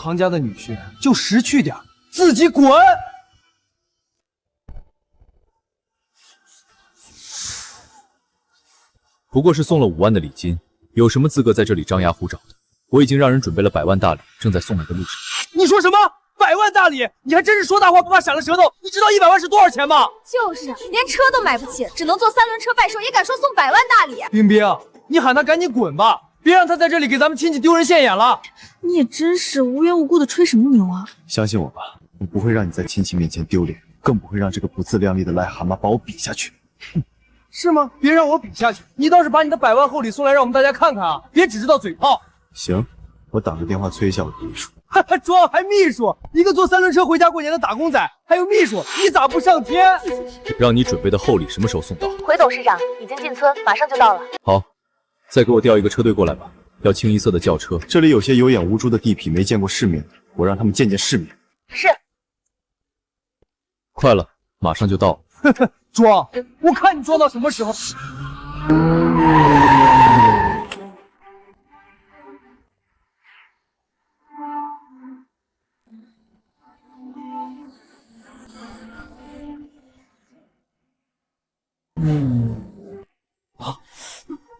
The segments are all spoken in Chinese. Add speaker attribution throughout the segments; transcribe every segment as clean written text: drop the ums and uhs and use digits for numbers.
Speaker 1: 唐家的女婿就识趣点，自己滚！
Speaker 2: 不过是送了5万的礼金，有什么资格在这里张牙舞爪的？我已经让人准备了100万大礼，正在送来的路上。
Speaker 1: 你说什么？100万大礼？你还真是说大话不怕闪了舌头！你知道100万是多少钱吗？
Speaker 3: 就是连车都买不起，只能坐3轮车拜寿，也敢说送100万大礼？
Speaker 1: 冰冰，你喊他赶紧滚吧，别让他在这里给咱们亲戚丢人现眼了。
Speaker 3: 你也真是无缘无故的吹什么牛啊！
Speaker 4: 相信我吧，我不会让你在亲戚面前丢脸，更不会让这个不自量力的癞蛤蟆把我比下去。
Speaker 1: 是吗？别让我比下去，你倒是把你的100万厚礼送来，让我们大家看看啊！别只知道嘴炮。
Speaker 4: 行，我打个电话催一下我的秘书。
Speaker 1: 装还秘书？一个坐3轮车回家过年的打工仔，还有秘书，你咋不上天？
Speaker 2: 让你准备的厚礼什么时候送到？
Speaker 3: 回董事长，已经进村，马上就到了。
Speaker 2: 好，再给我调一个车队过来吧，要清一色的轿车。
Speaker 4: 这里有些有眼无珠的地痞没见过世面，我让他们见见世面。
Speaker 3: 是。
Speaker 2: 快了，马上就到。
Speaker 1: 装，我看你装到什么时候。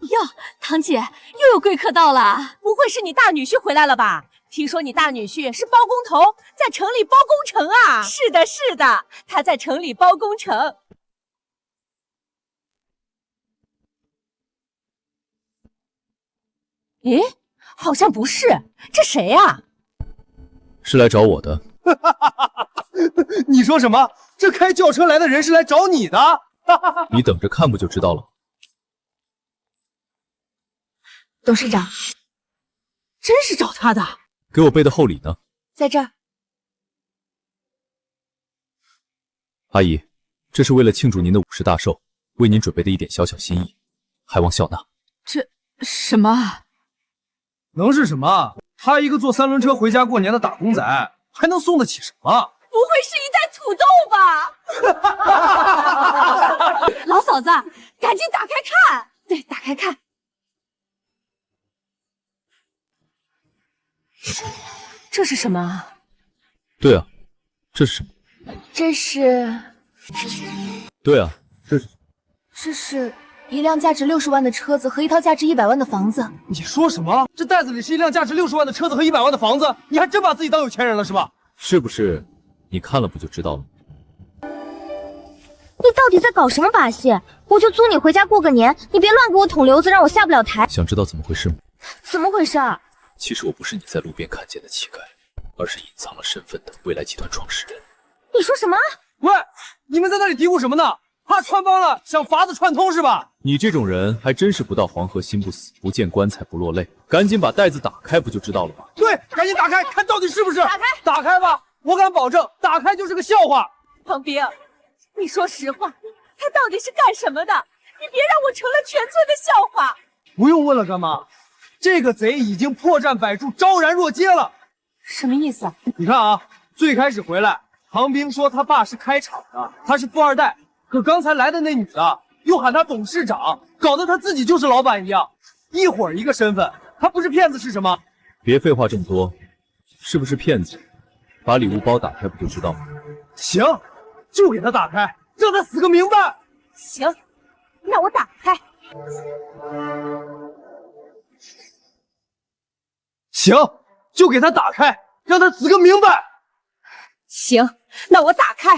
Speaker 3: 哟，堂姐，又有贵客到了，不会是你大女婿回来了吧？听说你大女婿是包工头，在城里包工程啊？是的，是的，他在城里包工程。咦，好像不是，这谁呀？
Speaker 2: 是来找我的。
Speaker 1: 你说什么？这开轿车来的人是来找你的？
Speaker 2: 你等着看不就知道了。
Speaker 3: 董事长，真是找他的。
Speaker 2: 给我备的厚礼呢？
Speaker 3: 在这儿。
Speaker 2: 阿姨，这是为了庆祝您的50大寿，为您准备的一点小小心意，还望笑纳。
Speaker 3: 这什么？
Speaker 1: 能是什么？他一个坐3轮车回家过年的打工仔，还能送得起什么？
Speaker 3: 不会是一袋土豆吧？老嫂子，赶紧打开看！对，打开看。这是什么？
Speaker 2: 对啊，这是什么？
Speaker 3: 这是
Speaker 2: 对啊，
Speaker 3: 这是一辆价值60万的车子和一套价值100万的房子。
Speaker 1: 你说什么？这袋子里是一辆价值60万的车子和100万的房子？你还真把自己当有钱人了是吧？
Speaker 2: 是不是？你看了不就知道了？
Speaker 5: 你到底在搞什么把戏？我就租你回家过个年，你别乱给我捅娄子，让我下不了台。
Speaker 2: 想知道怎么回事吗？
Speaker 5: 怎么回事？
Speaker 2: 其实我不是你在路边看见的乞丐，而是隐藏了身份的未来集团创始人。
Speaker 5: 你说什么？
Speaker 1: 喂，你们在那里嘀咕什么呢？怕穿帮了，想法子串通是吧？
Speaker 2: 你这种人还真是不到黄河心不死，不见棺材不落泪。赶紧把袋子打开，不就知道了吗？
Speaker 1: 对，赶紧打开，看到底是不是？
Speaker 3: 打开，
Speaker 1: 打开吧！我敢保证，打开就是个笑话。
Speaker 3: 庞冰，你说实话，他到底是干什么的？你别让我成了全村的笑话。
Speaker 1: 不用问了，干妈，这个贼已经破绽百出，昭然若揭了。
Speaker 3: 什么意思？
Speaker 1: 你看啊，最开始回来，庞冰说他爸是开厂的，他是富2代，可刚才来的那女的又喊他董事长，搞得他自己就是老板一样，一会儿一个身份，他不是骗子是什么？
Speaker 2: 别废话这么多，是不是骗子？把礼物包打开不就知道了？
Speaker 1: 行，就给他打开，让他死个明白。
Speaker 3: 行，那我打开。
Speaker 1: 行，就给他打开，让他死个明白。
Speaker 3: 行，那我打开。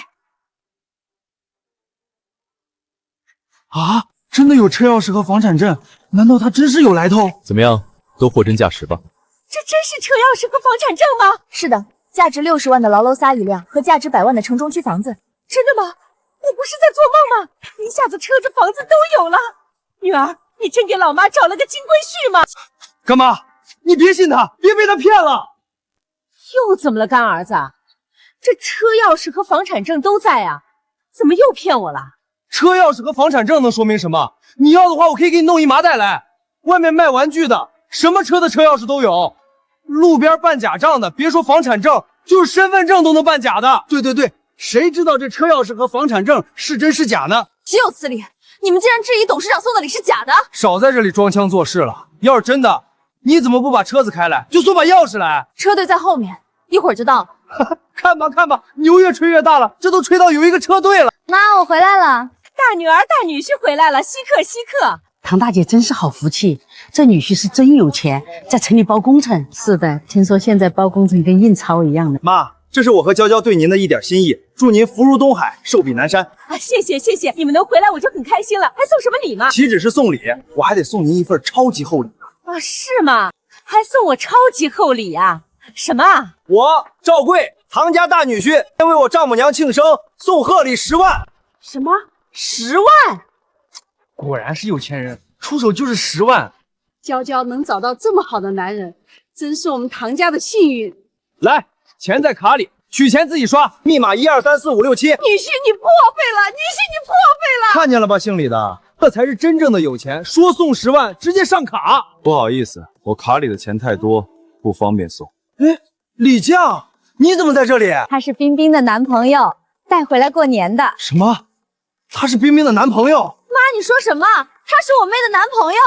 Speaker 1: 啊，真的有车钥匙和房产证？难道他真是有来头？
Speaker 2: 怎么样，都货真价实吧？
Speaker 3: 这真是车钥匙和房产证吗？
Speaker 5: 是的，价值60万的劳楼撒一辆和价值100万的城中区房子。
Speaker 3: 真的吗？我不是在做梦吗？一下子车子房子都有了。女儿，你真给老妈找了个金龟婿吗？
Speaker 1: 干妈，你别信他，别被他骗了。
Speaker 3: 又怎么了，干儿子？这车钥匙和房产证都在啊，怎么又骗我了？
Speaker 1: 车钥匙和房产证能说明什么？你要的话，我可以给你弄一麻袋来。外面卖玩具的，什么车的车钥匙都有。路边办假账的，别说房产证，就是身份证都能办假的。对对对，谁知道这车钥匙和房产证是真是假呢？
Speaker 3: 岂有此理！你们竟然质疑董事长送的礼是假的？
Speaker 1: 少在这里装腔作势了。要是真的，你怎么不把车子开来，就送把钥匙来？
Speaker 3: 车队在后面，一会儿就到。
Speaker 1: 看吧看吧，牛越吹越大了，这都吹到有一个车队了。
Speaker 5: 妈，我回来了。
Speaker 3: 大女儿、大女婿回来了，稀客稀客。
Speaker 6: 唐大姐真是好福气，这女婿是真有钱，在城里包工程。是的，听说现在包工程跟印钞一样的。
Speaker 7: 妈，这是我和娇娇对您的一点心意，祝您福如东海，寿比南山。
Speaker 3: 啊，谢谢谢谢，你们能回来我就很开心了。还送什么礼吗？
Speaker 7: 岂止是送礼，我还得送您一份超级厚礼呢。
Speaker 3: 啊，是吗？还送我超级厚礼啊？什么啊？
Speaker 7: 我赵贵，唐家大女婿，为我丈母娘庆生，送贺礼10万。
Speaker 3: 什么？10万？
Speaker 1: 果然是有钱人，出手就是10万。
Speaker 6: 娇娇能找到这么好的男人，真是我们唐家的幸运。
Speaker 1: 来，钱在卡里，取钱自己刷，
Speaker 7: 密码1234567。
Speaker 3: 女婿你破费了，女婿你破费了。
Speaker 1: 看见了吧，姓李的，这才是真正的有钱，说送10万，直接上卡。
Speaker 4: 不好意思，我卡里的钱太多，不方便送。
Speaker 7: 哎，李酱，你怎么在这里？
Speaker 5: 他是冰冰的男朋友，带回来过年的。
Speaker 1: 什么？他是冰冰的男朋友？
Speaker 5: 妈，你说什么？他是我妹的男朋友。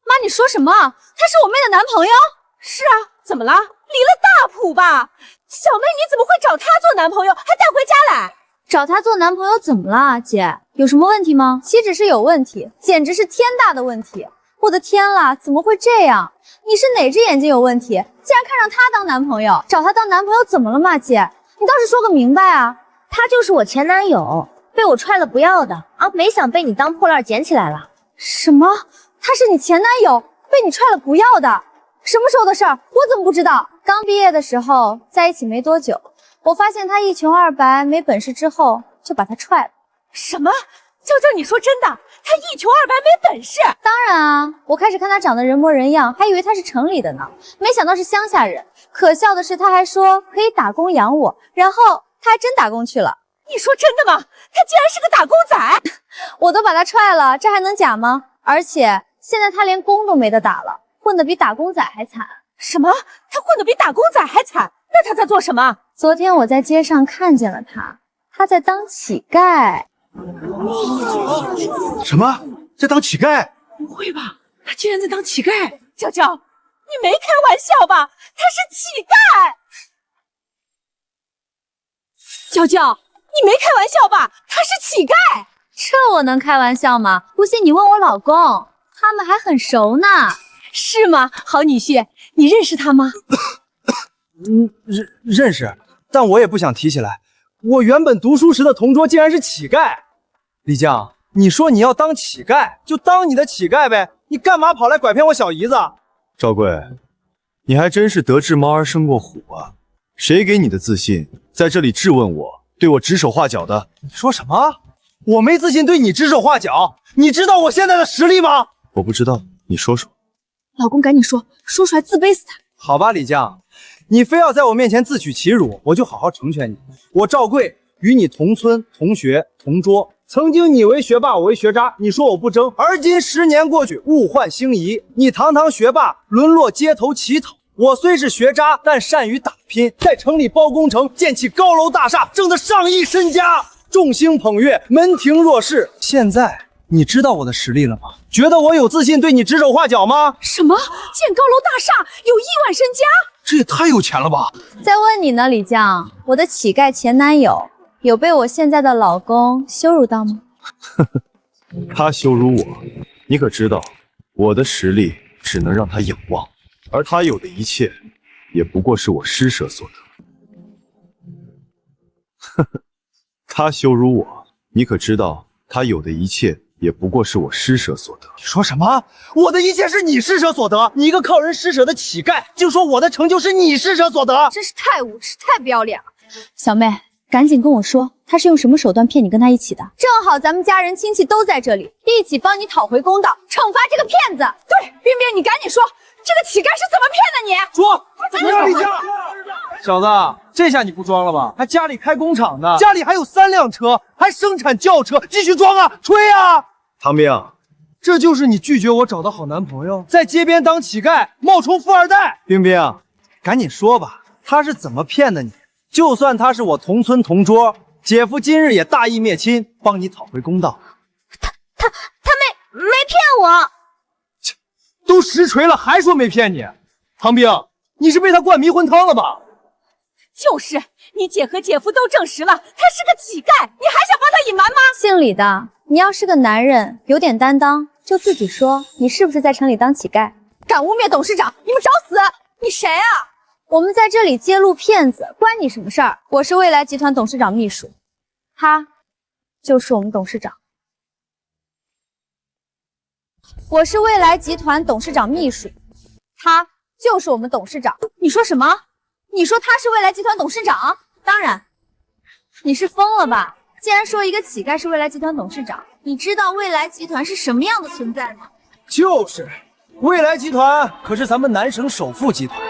Speaker 5: 妈，你说什么？他是我妹的男朋友？
Speaker 3: 是啊，怎么了？离了大谱吧？小妹你怎么会找他做男朋友，还带回家来？
Speaker 5: 找他做男朋友怎么了，姐？有什么问题吗？岂止是有问题，简直是天大的问题！我的天啦，怎么会这样？你是哪只眼睛有问题？竟然看上他当男朋友？找他当男朋友怎么了嘛，姐？你倒是说个明白啊！他就是我前男友，被我踹了不要的啊，没想被你当破烂捡起来了。什么？他是你前男友，被你踹了不要的？什么时候的事儿？我怎么不知道？刚毕业的时候在一起没多久，我发现他一穷二白没本事之后，就把他踹了。
Speaker 3: 什么？娇娇，你说真的？他一穷二白没本事？
Speaker 5: 当然啊，我开始看他长得人模人样，还以为他是城里的呢，没想到是乡下人。可笑的是，他还说可以打工养我，然后他还真打工去了。
Speaker 3: 你说真的吗？他竟然是个打工仔！
Speaker 5: 我都把他踹了，这还能假吗？而且现在他连工都没得打了，混得比打工仔还惨。
Speaker 3: 什么？他混得比打工仔还惨？那他在做什么？
Speaker 5: 昨天我在街上看见了他，他在当乞丐。
Speaker 7: 什么？在当乞丐？
Speaker 3: 不会吧？他竟然在当乞丐！娇娇，你没开玩笑吧？他是乞丐！娇娇，你没开玩笑吧？他是乞丐！
Speaker 5: 这我能开玩笑吗？不信你问我老公，他们还很熟呢。
Speaker 3: 是吗？好女婿，你认识他吗？
Speaker 7: 认识，但我也不想提起来。我原本读书时的同桌竟然是乞丐。李酱，你说你要当乞丐，就当你的乞丐呗，你干嘛跑来拐骗我小姨子？
Speaker 4: 赵贵，你还真是得志猫而生过虎啊！谁给你的自信，在这里质问我，对我指手画脚的？
Speaker 7: 你说什么？我没自信对你指手画脚，你知道我现在的实力吗？
Speaker 4: 我不知道，你说说。
Speaker 3: 老公，赶紧说，说出来自卑死他。
Speaker 7: 好吧，李酱，你非要在我面前自取其辱，我就好好成全你。我赵贵与你同村同学同桌，曾经你为学霸，我为学渣，你说我不争。而今10年过去，物换星移，你堂堂学霸沦落街头乞讨，我虽是学渣，但善于打拼，在城里包工程，建起高楼大厦，挣得上亿身家，众星捧月，门庭若市。现在你知道我的实力了吗？觉得我有自信对你指手画脚吗？
Speaker 3: 什么？建高楼大厦，有亿万身家？
Speaker 7: 这也太有钱了吧！
Speaker 5: 再问你呢，李酱，我的乞丐前男友有被我现在的老公羞辱到吗？
Speaker 4: 他羞辱我，你可知道，我的实力只能让他仰望，而他有的一切，也不过是我施舍所得。他羞辱我，你可知道，他有的一切也不过是我施舍所得。
Speaker 7: 你说什么？我的一切是你施舍所得？你一个靠人施舍的乞丐，竟说我的成就是你施舍所得？
Speaker 5: 真是太无耻，太不要脸了！小妹，赶紧跟我说，他是用什么手段骗你跟他一起的？正好咱们家人亲戚都在这里，一起帮你讨回公道，惩罚这个骗子。
Speaker 3: 对，冰冰，你赶紧说，这个乞丐是怎么骗的你？
Speaker 7: 说，怎么样，李佳？小子，这下你不装了吧？还家里开工厂呢，家里还有3辆车，还生产轿车，继续装啊，吹啊！
Speaker 4: 唐兵，
Speaker 1: 这就是你拒绝我找的好男朋友，在街边当乞丐，冒充富二代。
Speaker 7: 冰冰，赶紧说吧，他是怎么骗的你？就算他是我同村同桌，姐夫今日也大义灭亲，帮你讨回公道。
Speaker 5: 他没骗我。
Speaker 1: 都实锤了，还说没骗你？唐兵，你是被他灌迷魂汤了吧？
Speaker 3: 就是，你姐和姐夫都证实了，他是个乞丐，你还想帮他隐瞒吗？
Speaker 5: 姓李的，你要是个男人，有点担当，就自己说，你是不是在城里当乞丐？
Speaker 3: 敢污蔑董事长，你们找死！你谁啊？
Speaker 5: 我们在这里揭露骗子，关你什么事儿？我是未来集团董事长秘书，他就是我们董事长。我是未来集团董事长秘书，他就是我们董事长。你说什么？你说他是未来集团董事长？当然，你是疯了吧？既然说一个乞丐是未来集团董事长，你知道未来集团是什么样的存在吗？
Speaker 7: 就是，未来集团可是咱们南省首富集团，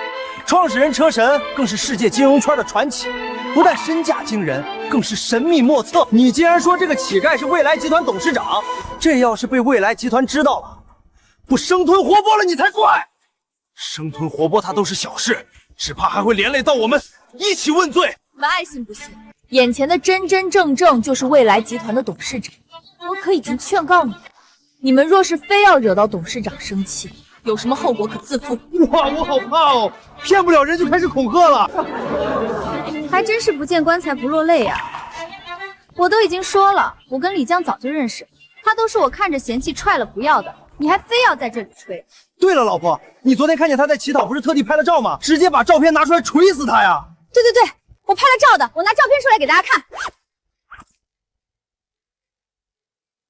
Speaker 7: 创始人车神更是世界金融圈的传奇，不但身价惊人，更是神秘莫测。你既然说这个乞丐是未来集团董事长，这要是被未来集团知道了，不生吞活剥了你才怪！生吞活剥他都是小事，只怕还会连累到我们一起问罪。
Speaker 3: 你们爱信不信？眼前的真真正正就是未来集团的董事长。我可已经劝告你们，你们若是非要惹到董事长生气，有什么后果可自负。
Speaker 7: 哇，我好怕哦！骗不了人就开始恐吓了，
Speaker 5: 还真是不见棺材不落泪啊！我都已经说了，我跟李江早就认识，他都是我看着嫌弃踹了不要的，你还非要在这里吹。
Speaker 7: 对了，老婆，你昨天看见他在乞讨，不是特地拍了照吗？直接把照片拿出来锤死他呀！
Speaker 5: 对对对，我拍了照的，我拿照片出来给大家看。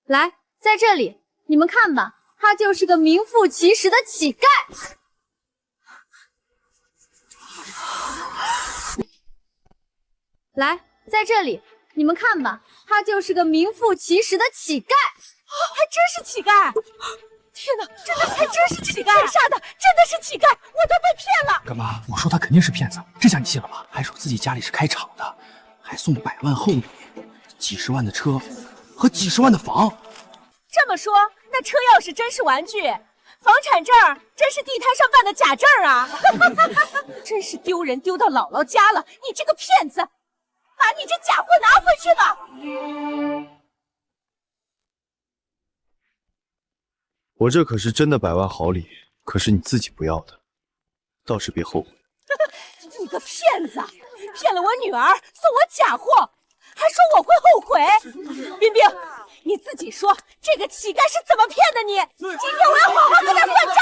Speaker 5: 来，在这里，你们看吧，他就是个名副其实的乞丐。来，在这里，你们看吧，他就是个名副其实的乞丐。
Speaker 3: 还真是乞丐！天哪，真的还真是乞丐！天杀的，真的是乞丐！我都被骗了！
Speaker 8: 干妈，我说他肯定是骗子，这下你信了吧？还说自己家里是开厂的，还送100万厚礼，几十万的车和几十万的房。
Speaker 3: 这么说，那车钥匙真是玩具，房产证真是地摊上办的假证啊！真是丢人丢到姥姥家了！你这个骗子，把你这假货拿回去吧！
Speaker 4: 我这可是真的100万好礼，可是你自己不要的，倒是别后悔。
Speaker 3: 你个骗子，骗了我女儿，送我假货，还说我会后悔。冰冰，你自己说这个乞丐是怎么骗的你？今天我要好好跟他算账。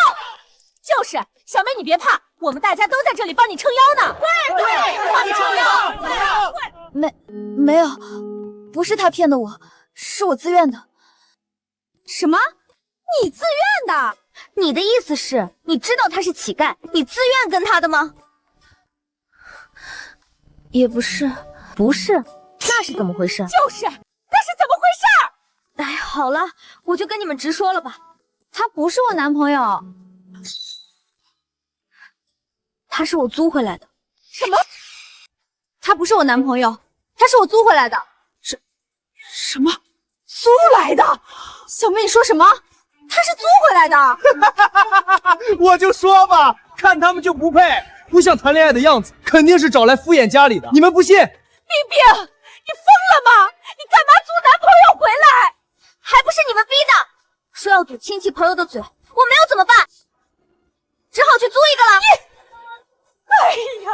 Speaker 3: 就是，小梅你别怕，我们大家都在这里帮你撑腰呢。对，帮你撑腰。
Speaker 5: 没有，不是他骗的我，是我自愿的。
Speaker 3: 什么？
Speaker 5: 你自愿的？你的意思是，你知道他是乞丐，你自愿跟他的吗？也不是，不是，那是怎么回事？
Speaker 3: 就是，那是怎么回事？
Speaker 5: 哎，好了，我就跟你们直说了吧，他不是我男朋友，他是我租回来的。
Speaker 3: 什么？
Speaker 5: 他不是我男朋友，他是我租回来的。
Speaker 3: 什么？租来的？
Speaker 5: 小妹，你说什么？他是租回来的。
Speaker 1: 我就说吧，看他们就不配，不像谈恋爱的样子，肯定是找来敷衍家里的。你们不信？冰
Speaker 3: 冰，你疯了吗？你干嘛租男朋友回来？
Speaker 5: 还不是你们逼的，说要堵亲戚朋友的嘴，我没有怎么办？只好去租一个了。
Speaker 3: 哎呀，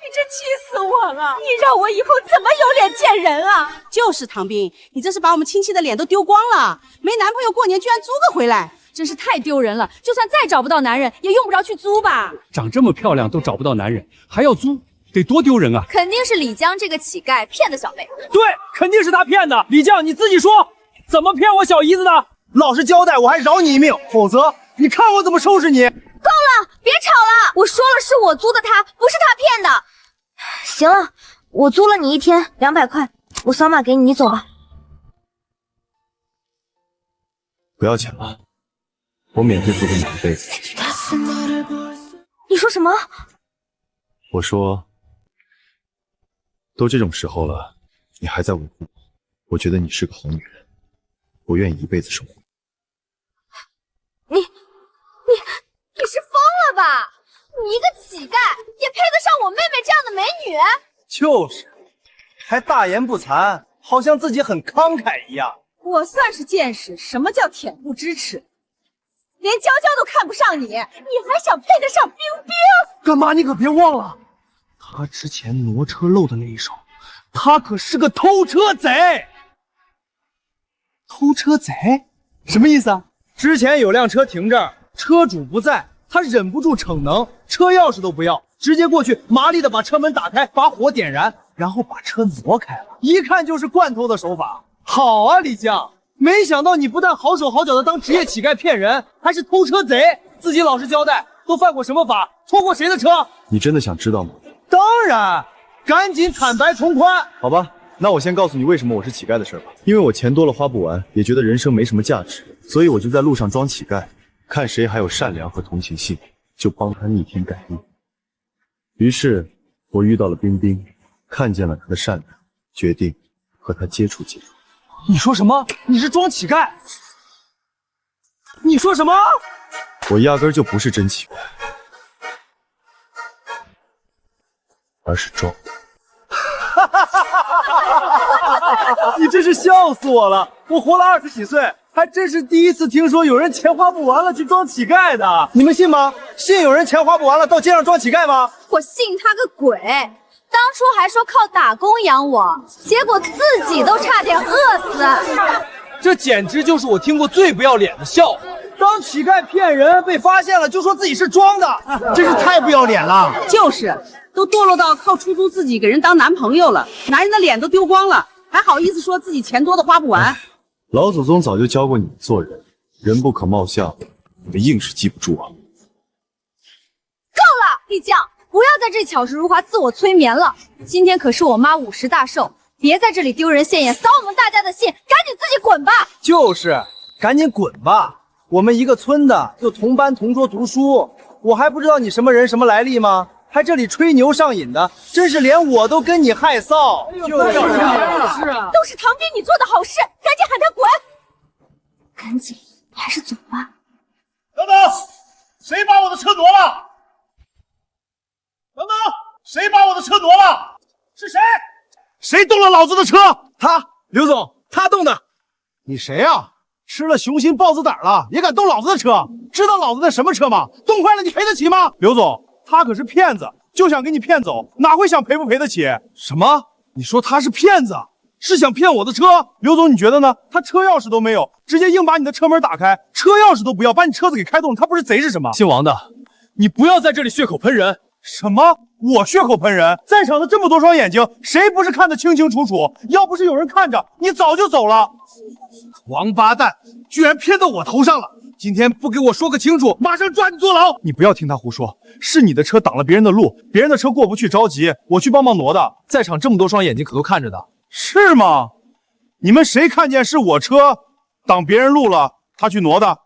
Speaker 3: 你这气死我了！你让我以后怎么有脸见人啊？
Speaker 9: 就是唐斌，你这是把我们亲戚的脸都丢光了。没男朋友过年居然租个回来，
Speaker 3: 真是太丢人了。就算再找不到男人，也用不着去租吧？
Speaker 8: 长这么漂亮都找不到男人，还要租，得多丢人啊！
Speaker 5: 肯定是李江这个乞丐骗的小妹。
Speaker 1: 对，肯定是他骗的。李江，你自己说，怎么骗我小姨子的？
Speaker 7: 老实交代，我还饶你一命，否则你看我怎么收拾你！
Speaker 5: 够了，别吵了！我说了，是我租的他，不是他骗的。行了，我租了你1天200块，我扫码给你，你走吧。
Speaker 4: 不要钱了，我免费租给你一辈子。
Speaker 5: 你说什么？
Speaker 4: 我说，都这种时候了，你还在维护我觉得你是个好女人，我愿意一辈子守护。
Speaker 5: 你是疯了吧？你一个乞丐也配得上我妹妹这样的美女？
Speaker 7: 就是，还大言不惭，好像自己很慷慨一样。
Speaker 3: 我算是见识什么叫恬不知耻。连娇娇都看不上你，你还想配得上冰冰？
Speaker 1: 干妈，你可别忘了，他之前挪车漏的那一手，他可是个偷车贼。偷车贼？什么意思啊？之前有辆车停这儿，车主不在，他忍不住逞能，车钥匙都不要，直接过去麻利的把车门打开，把火点燃，然后把车挪开了。一看就是惯偷的手法。好啊，李江，没想到你不但好手好脚的当职业乞丐骗人，还是偷车贼。自己老实交代，都犯过什么法？拖过谁的车？
Speaker 4: 你真的想知道吗？
Speaker 1: 当然，赶紧坦白从宽。
Speaker 4: 好吧，那我先告诉你为什么我是乞丐的事吧。因为我钱多了花不完，也觉得人生没什么价值，所以我就在路上装乞丐，看谁还有善良和同情心，就帮他逆天改命。于是我遇到了冰冰，看见了他的善良，决定和他接触接触。
Speaker 1: 你说什么？你是装乞丐？你说什么？
Speaker 4: 我压根就不是真乞丐，而是装。
Speaker 1: 你真是笑死我了！我活了20几岁，还真是第一次听说有人钱花不完了去装乞丐的。你们信吗？信有人钱花不完了到街上装乞丐吗？
Speaker 5: 我信他个鬼！当初还说靠打工养我，结果自己都差点饿死。
Speaker 1: 这简直就是我听过最不要脸的笑话。当乞丐骗人被发现了，就说自己是装的，真是太不要脸了。
Speaker 9: 就是，都堕落到靠出租自己给人当男朋友了，男人的脸都丢光了，还好意思说自己钱多的花不完。
Speaker 4: 老祖宗早就教过你们做人，人不可貌相，你们硬是记不住啊。
Speaker 5: 够了，丽江，不要在这里巧舌如滑自我催眠了。今天可是我妈50大寿，别在这里丢人现眼，扫我们大家的兴，赶紧自己滚吧。
Speaker 7: 就是，赶紧滚吧。我们一个村的，又同班同桌读书，我还不知道你什么人什么来历吗？还这里吹牛上瘾的，真是连我都跟你害臊。
Speaker 3: 是啊，都是唐斌你做的好事，赶紧喊他滚！
Speaker 5: 赶紧，你还是走吧。
Speaker 10: 等等，谁把我的车挪了？等等，谁把我的车挪了？是谁？谁动了老子的车？
Speaker 7: 他，刘总，他动的。
Speaker 10: 你谁呀？吃了雄心豹子胆了，也敢动老子的车？知道老子那什么车吗？动坏了你赔得起吗？
Speaker 7: 刘总，他可是骗子，就想给你骗走，哪会想赔不赔得起？
Speaker 10: 什么？你说他是骗子，是想骗我的车？
Speaker 7: 刘总，你觉得呢？他车钥匙都没有，直接硬把你的车门打开，车钥匙都不要，把你车子给开动了，他不是贼是什么？
Speaker 1: 姓王的，你不要在这里血口喷人。
Speaker 7: 什么？我血口喷人？在场的这么多双眼睛，谁不是看得清清楚楚？要不是有人看着，你早就走了。
Speaker 10: 王八蛋，居然偏到我头上了！今天不给我说个清楚，马上抓你坐牢！
Speaker 7: 你不要听他胡说，是你的车挡了别人的路，别人的车过不去着急，我去帮忙挪的。
Speaker 1: 在场这么多双眼睛可都看着的，
Speaker 7: 是吗？你们谁看见是我车挡别人路了，他去挪的？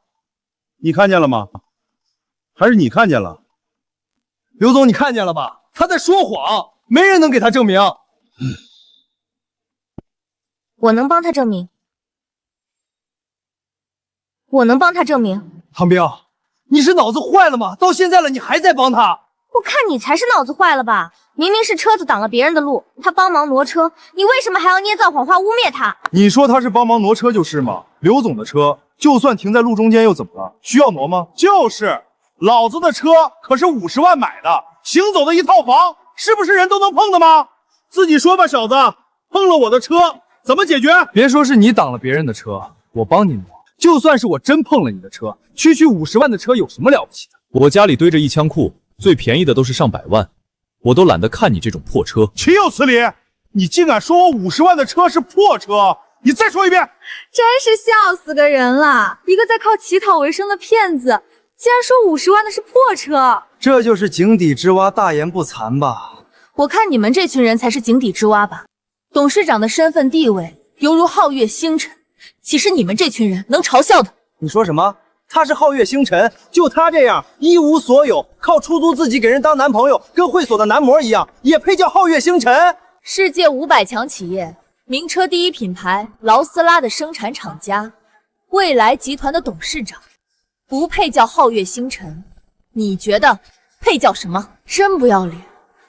Speaker 7: 你看见了吗？还是你看见了？
Speaker 1: 刘总，你看见了吧？他在说谎，没人能给他证明。
Speaker 11: 我能帮他证明。我能帮他证明。
Speaker 1: 唐冰，你是脑子坏了吗？到现在了，你还在帮他？
Speaker 11: 我看你才是脑子坏了吧！明明是车子挡了别人的路，他帮忙挪车，你为什么还要捏造谎话污蔑他？
Speaker 7: 你说他是帮忙挪车就是吗？刘总的车就算停在路中间又怎么了？需要挪吗？就是，老子的车可是50万买的，行走的一套房，是不是人都能碰的吗？自己说吧，小子，碰了我的车怎么解决？
Speaker 1: 别说是你挡了别人的车，我帮你挪。就算是我真碰了你的车，区区50万的车有什么了不起的？
Speaker 2: 我家里堆着1枪库，最便宜的都是上百万，我都懒得看你这种破车。
Speaker 7: 岂有此理！你竟敢说我50万的车是破车！你再说一遍！
Speaker 5: 真是笑死个人了！一个在靠乞讨为生的骗子，竟然说50万的是破车。
Speaker 7: 这就是井底之蛙，大言不惭吧？
Speaker 3: 我看你们这群人才是井底之蛙吧。董事长的身份地位犹如皓月星辰，岂是你们这群人能嘲笑的？
Speaker 7: 你说什么？他是皓月星辰，就他这样一无所有，靠出租自己给人当男朋友，跟会所的男模一样，也配叫皓月星辰？
Speaker 3: 世界500强企业，名车第一品牌劳斯拉的生产厂家，蔚来集团的董事长，不配叫皓月星辰，你觉得配叫什么？真不要脸！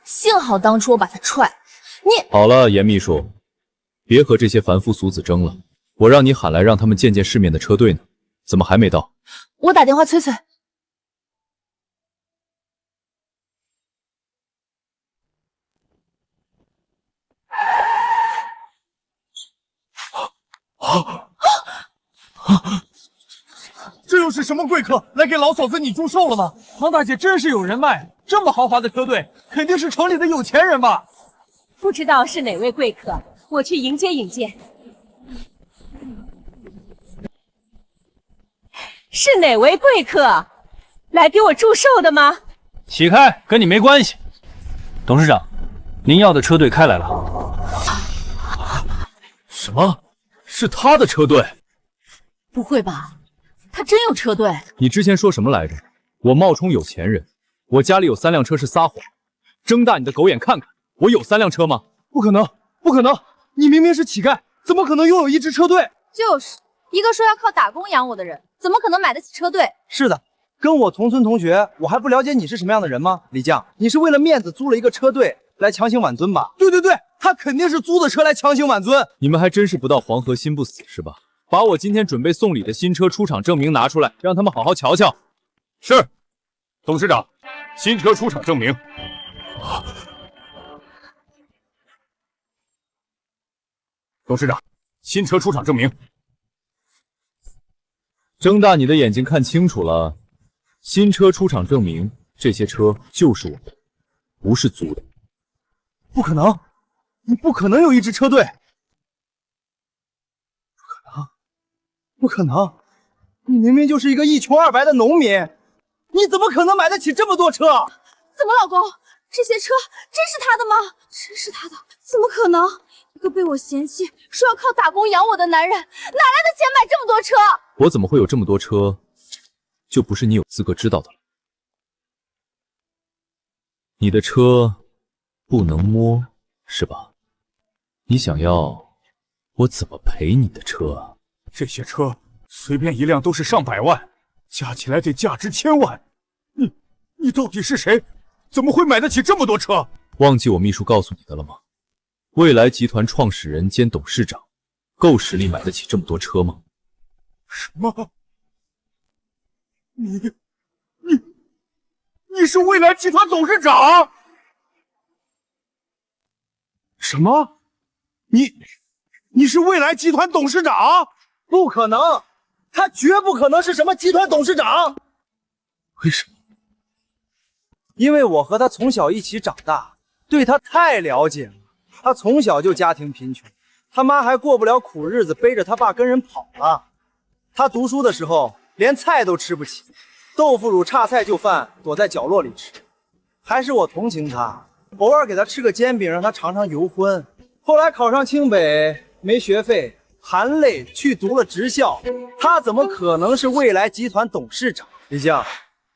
Speaker 3: 幸好当初我把他踹了。你
Speaker 2: 好了，严秘书，别和这些凡夫俗子争了，我让你喊来让他们见见世面的车队呢。怎么还没到？
Speaker 3: 我打电话催催。
Speaker 10: 这又是什么贵客来给老嫂子你祝寿了吗？
Speaker 1: 唐大姐真是有人脉，这么豪华的车队，肯定是城里的有钱人吧？
Speaker 3: 不知道是哪位贵客，我去迎接迎接。是哪位贵客来给我祝寿的吗？
Speaker 1: 起开，跟你没关系。董事长，您要的车队开来了。
Speaker 2: 什么？是他的车队？
Speaker 3: 不会吧？他真有车队？
Speaker 2: 你之前说什么来着？我冒充有钱人，我家里有3辆车是撒谎。睁大你的狗眼看看，我有3辆车吗？
Speaker 1: 不可能，不可能！你明明是乞丐，怎么可能拥有一支车队？
Speaker 5: 就是一个说要靠打工养我的人，怎么可能买得起车队？
Speaker 7: 是的，跟我同村同学，我还不了解你是什么样的人吗？李将，你是为了面子租了一个车队来强行挽尊吧？
Speaker 1: 对对对，他肯定是租的车来强行挽尊。
Speaker 2: 你们还真是不到黄河心不死是吧？把我今天准备送礼的新车出厂证明拿出来，让他们好好瞧瞧。
Speaker 10: 是，董事长，新车出厂证明。董事长，新车出厂证明。
Speaker 2: 睁大你的眼睛看清楚了，新车出厂证明，这些车就是我的，不是租的。
Speaker 7: 不可能，你不可能有一支车队。不可能，你明明就是一个一穷二白的农民，你怎么可能买得起这么多车？
Speaker 5: 怎么，老公，这些车真是他的吗？真是他的？怎么可能？一个被我嫌弃说要靠打工养我的男人，哪来的钱买这么多车？
Speaker 2: 我怎么会有这么多车，就不是你有资格知道的了。你的车不能摸，是吧？你想要我怎么赔你的车啊？
Speaker 10: 这些车随便一辆都是上百万，加起来得价值千万。你到底是谁？怎么会买得起这么多车？
Speaker 2: 忘记我秘书告诉你的了吗？蔚来集团创始人兼董事长，够实力买得起这么多车吗？
Speaker 10: 什么？你是蔚来集团董事长？什么？你是蔚来集团董事长？
Speaker 7: 不可能，他绝不可能是什么集团董事长。
Speaker 10: 为什么？
Speaker 7: 因为我和他从小一起长大，对他太了解了。他从小就家庭贫穷，他妈还过不了苦日子，背着他爸跟人跑了。他读书的时候连菜都吃不起，豆腐乳榨菜就饭，躲在角落里吃。还是我同情他，偶尔给他吃个煎饼，让他尝尝油荤。后来考上清北，没学费，含泪去读了职校。他怎么可能是蔚来集团董事长？李将，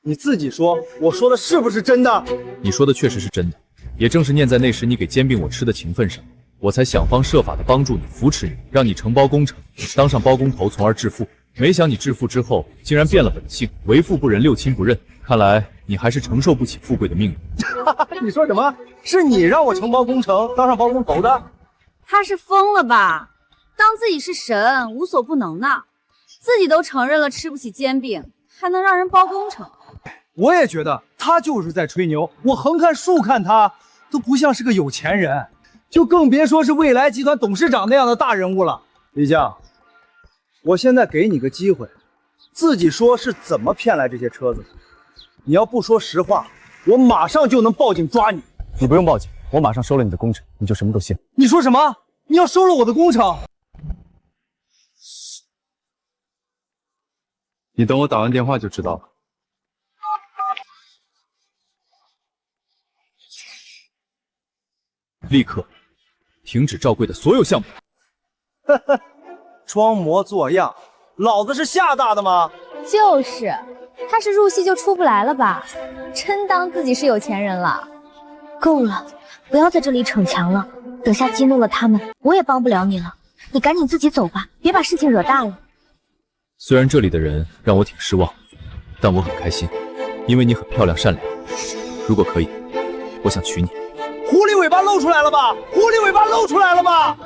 Speaker 7: 你自己说，我说的是不是真的？
Speaker 2: 你说的确实是真的，也正是念在那时你给煎饼我吃的情分上，我才想方设法的帮助你，扶持你，让你承包工程，当上包工头，从而致富。没想你致富之后，竟然变了本性，为富不仁，六亲不认。看来你还是承受不起富贵的命运。
Speaker 7: 你说什么？是你让我承包工程，当上包工头的？
Speaker 5: 他是疯了吧？当自己是神，无所不能呢？自己都承认了吃不起煎饼，还能让人包工程？
Speaker 7: 我也觉得他就是在吹牛。我横看竖看他都不像是个有钱人，就更别说是蔚来集团董事长那样的大人物了。李将，我现在给你个机会，自己说是怎么骗来这些车子的。你要不说实话，我马上就能报警抓你。
Speaker 4: 你不用报警，我马上收了你的工程，你就什么都信。
Speaker 7: 你说什么？你要收了我的工程？
Speaker 4: 你等我打完电话就知道了。
Speaker 2: 立刻停止赵贵的所有项目。
Speaker 7: 呵呵，装模作样，老子是厦大的吗？
Speaker 5: 就是，他是入戏就出不来了吧？真当自己是有钱人了？
Speaker 11: 够了，不要在这里逞强了。等下激怒了他们，我也帮不了你了。你赶紧自己走吧，别把事情惹大了。
Speaker 2: 虽然这里的人让我挺失望，但我很开心，因为你很漂亮善良。如果可以，我想娶你。
Speaker 7: 狐狸尾巴露出来了吧？狐狸尾巴露出来了吧？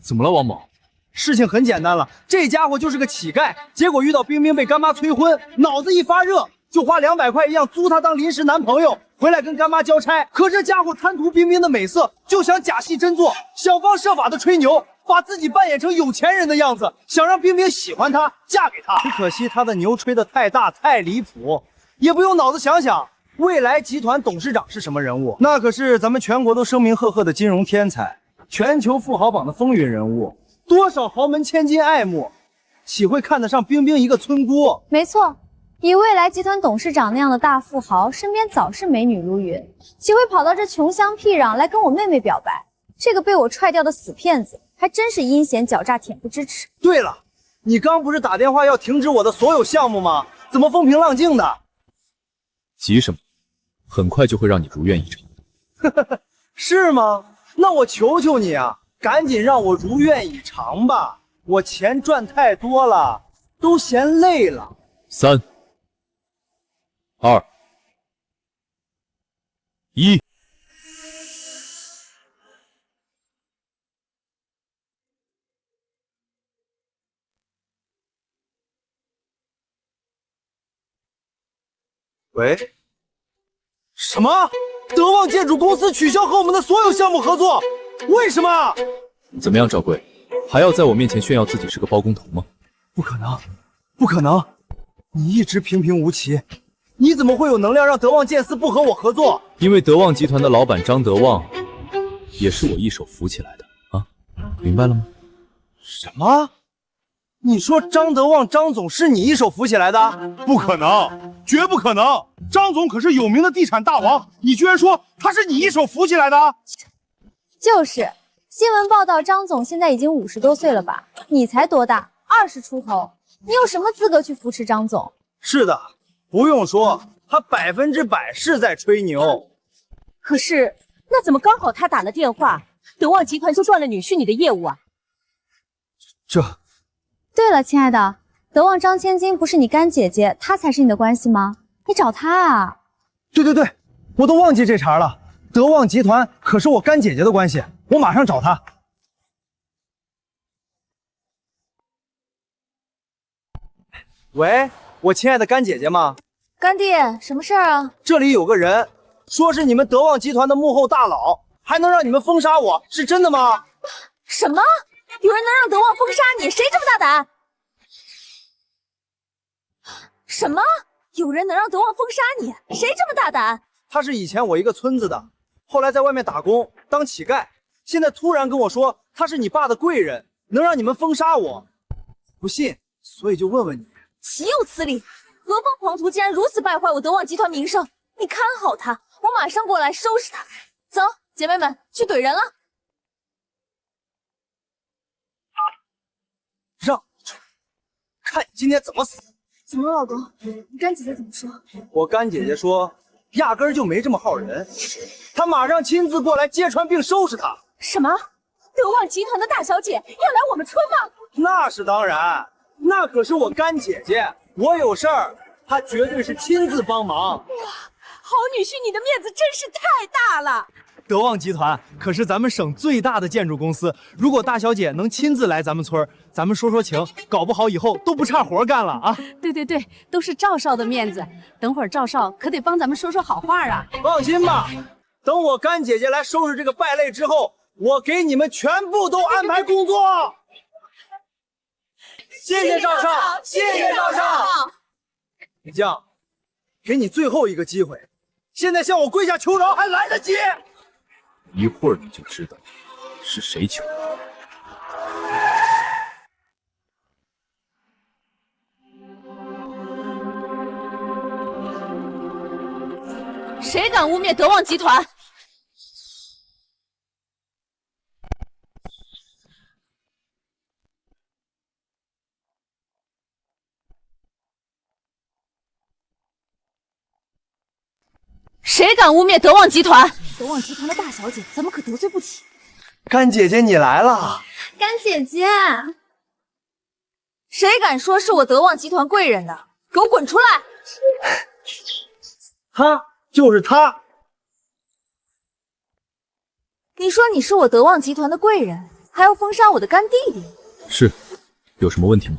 Speaker 2: 怎么了，王某？
Speaker 7: 事情很简单了，这家伙就是个乞丐，结果遇到冰冰被干妈催婚，脑子一发热，就花200块一样租她当临时男朋友，回来跟干妈交差。可这家伙贪图冰冰的美色，就想假戏真做，想方设法的吹牛，把自己扮演成有钱人的样子，想让冰冰喜欢他，嫁给他。可惜他的牛吹得太大太离谱，也不用脑子想想。未来集团董事长是什么人物？那可是咱们全国都声名赫赫的金融天才，全球富豪榜的风云人物，多少豪门千金爱慕，岂会看得上冰冰一个村姑？
Speaker 5: 没错，以未来集团董事长那样的大富豪，身边早是美女如云，岂会跑到这穷乡僻壤来跟我妹妹表白？这个被我踹掉的死骗子，还真是阴险狡诈，恬不知耻。
Speaker 7: 对了，你刚不是打电话要停止我的所有项目吗？怎么风平浪静的？
Speaker 2: 急什么？很快就会让你如愿以偿。
Speaker 7: 是吗？那我求求你啊，赶紧让我如愿以偿吧！我钱赚太多了，都嫌累了。
Speaker 2: 3、2、1。
Speaker 7: 喂？什么？德旺建筑公司取消和我们的所有项目合作？为什么？
Speaker 2: 怎么样，赵贵，还要在我面前炫耀自己是个包工头吗？
Speaker 7: 不可能，不可能！你一直平平无奇，你怎么会有能量让德旺建司不和我合作？
Speaker 2: 因为德旺集团的老板张德旺，也是我一手扶起来的啊，明白了吗？
Speaker 7: 什么？你说张德旺张总是你一手扶起来的？
Speaker 10: 不可能，绝不可能！张总可是有名的地产大王，你居然说他是你一手扶起来的？
Speaker 5: 就是，新闻报道张总现在已经50多岁了吧？你才多大？20出头，你有什么资格去扶持张总？
Speaker 7: 是的，不用说，他100%是在吹牛。
Speaker 3: 可是，那怎么刚好他打了电话，德旺集团就断了女婿你的业务啊？
Speaker 5: 对了，亲爱的，德旺张千金不是你干姐姐，她才是你的关系吗？你找她啊？
Speaker 7: 对，我都忘记这茬了。德旺集团可是我干姐姐的关系，我马上找她。喂，我亲爱的干姐姐吗？
Speaker 5: 干弟，什么事儿啊？
Speaker 7: 这里有个人，说是你们德旺集团的幕后大佬，还能让你们封杀我，是真的吗？
Speaker 3: 什么？有人能让德旺封杀你？谁这么大胆？什么？有人能让德旺封杀你？谁这么大胆？
Speaker 7: 他是以前我一个村子的，后来在外面打工当乞丐，现在突然跟我说他是你爸的贵人，能让你们封杀我。不信，所以就问问你。
Speaker 3: 岂有此理！何方狂徒竟然如此败坏我德旺集团名声！你看好他，我马上过来收拾他。走，姐妹们，去怼人了。
Speaker 7: 让你出来，看你今天怎么死！
Speaker 5: 怎么了，老公？你干姐姐怎么说？
Speaker 7: 我干姐姐说，压根儿就没这么号人，她马上亲自过来揭穿并收拾他。
Speaker 3: 什么？德旺集团的大小姐要来我们村吗？
Speaker 7: 那是当然，那可是我干姐姐，我有事儿，她绝对是亲自帮忙。
Speaker 3: 哇，好女婿，你的面子真是太大了。
Speaker 7: 德旺集团可是咱们省最大的建筑公司，如果大小姐能亲自来咱们村，咱们说说情，搞不好以后都不差活干了啊！
Speaker 6: 对，都是赵少的面子，等会儿赵少可得帮咱们说说好话啊！
Speaker 7: 放心吧，等我干姐姐来收拾这个败类之后，我给你们全部都安排工作。谢谢赵少，谢谢赵少。李将，给你最后一个机会，现在向我跪下求饶还来得及。
Speaker 2: 一会儿你就知道是谁求的。
Speaker 3: 谁敢污蔑德旺集团？谁敢污蔑德旺集团？德旺集团的大小姐，咱们可得罪不起。
Speaker 7: 干姐姐你来了。
Speaker 5: 干姐姐，
Speaker 3: 谁敢说是我德旺集团贵人的，给我滚出来！
Speaker 7: 他就是他。
Speaker 3: 你说你是我德旺集团的贵人，还要封杀我的干弟弟？
Speaker 2: 是，有什么问题吗？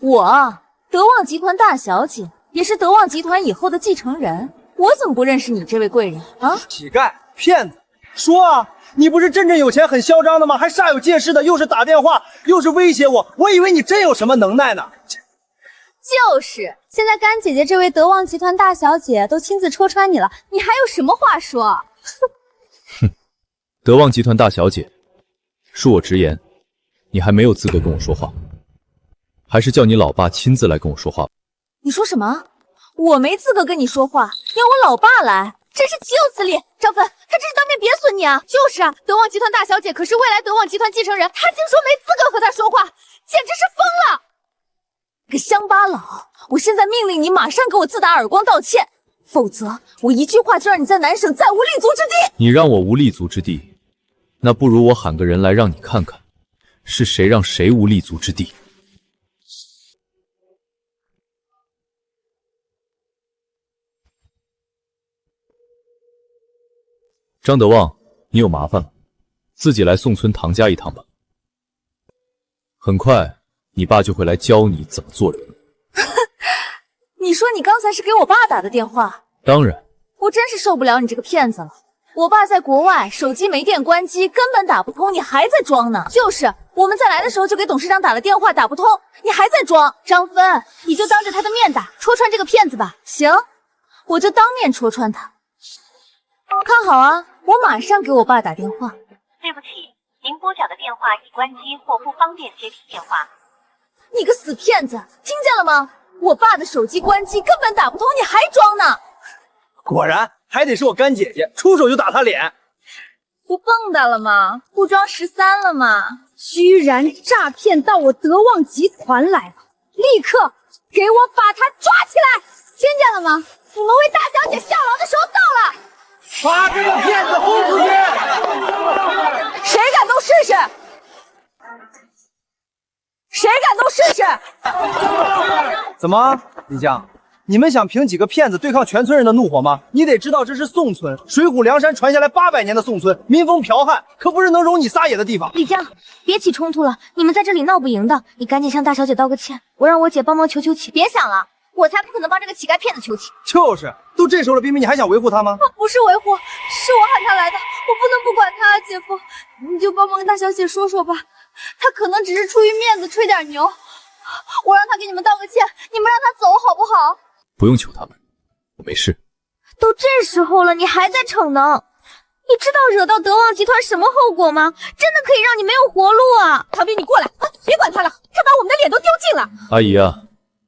Speaker 3: 我德旺集团大小姐，也是德旺集团以后的继承人，我怎么不认识你这位贵人啊？
Speaker 7: 乞丐、骗子，说啊！你不是真正有钱很嚣张的吗？还煞有介事的，又是打电话，又是威胁我，我以为你真有什么能耐呢。
Speaker 5: 就是，现在干姐姐这位德旺集团大小姐都亲自戳穿你了，你还有什么话说？
Speaker 2: 哼，德旺集团大小姐，恕我直言，你还没有资格跟我说话，还是叫你老爸亲自来跟我说话吧。
Speaker 3: 你说什么？我没资格跟你说话，要我老爸来，真是岂有此理！张芬，他这是当面贬损你啊！就是啊，德旺集团大小姐可是未来德旺集团继承人，他竟说没资格和他说话，简直是疯了！个乡巴佬，我现在命令你马上给我自打耳光道歉，否则我一句话就让你在南省再无立足之地。
Speaker 2: 你让我无立足之地，那不如我喊个人来让你看看，是谁让谁无立足之地。张德旺，你有麻烦了，自己来宋村唐家一趟吧。很快，你爸就会来教你怎么做人。
Speaker 3: 你说你刚才是给我爸打的电话？
Speaker 2: 当然。
Speaker 3: 我真是受不了你这个骗子了。我爸在国外，手机没电关机，根本打不通，你还在装呢。就是，我们在来的时候就给董事长打了电话，打不通，你还在装。张芬，你就当着他的面打，戳穿这个骗子吧。行，我就当面戳穿他。看好啊，我马上给我爸打电话。
Speaker 12: 对不起，您拨讲的电话已关机或不方便接听电话。
Speaker 3: 你个死骗子，听见了吗？我爸的手机关机，根本打不通，你还装呢！
Speaker 7: 果然还得是我干姐姐，出手就打他脸。
Speaker 5: 不蹦跶了吗？不装13了吗？居然诈骗到我德旺集团来了！立刻给我把他抓起来！听见了吗？你们为大小姐效劳的时候到了！
Speaker 7: 把这个骗子轰出去！
Speaker 3: 谁敢动试试？谁敢动试试？
Speaker 7: 怎么，李将，你们想凭几个骗子对抗全村人的怒火吗？你得知道这是宋村，水浒梁山传下来800年的宋村，民风剽悍，可不是能容你撒野的地方。
Speaker 11: 李将，别起冲突了，你们在这里闹不赢的，你赶紧向大小姐道个歉，我让我姐帮忙求求情。
Speaker 3: 别想了。我才不可能帮这个乞丐骗子求情！
Speaker 7: 就是，都这时候了，冰冰，你还想维护他吗？
Speaker 5: 不是维护，是我喊他来的，我不能不管他啊，姐夫，你就帮忙跟大小姐说说吧，他可能只是出于面子吹点牛，我让他给你们道个歉，你们让他走好不好？
Speaker 2: 不用求他们，我没事。
Speaker 11: 都这时候了，你还在逞能？你知道惹到德旺集团什么后果吗？真的可以让你没有活路啊！
Speaker 3: 唐斌，你过来啊，别管他了，他把我们的脸都丢尽了。
Speaker 2: 阿姨啊，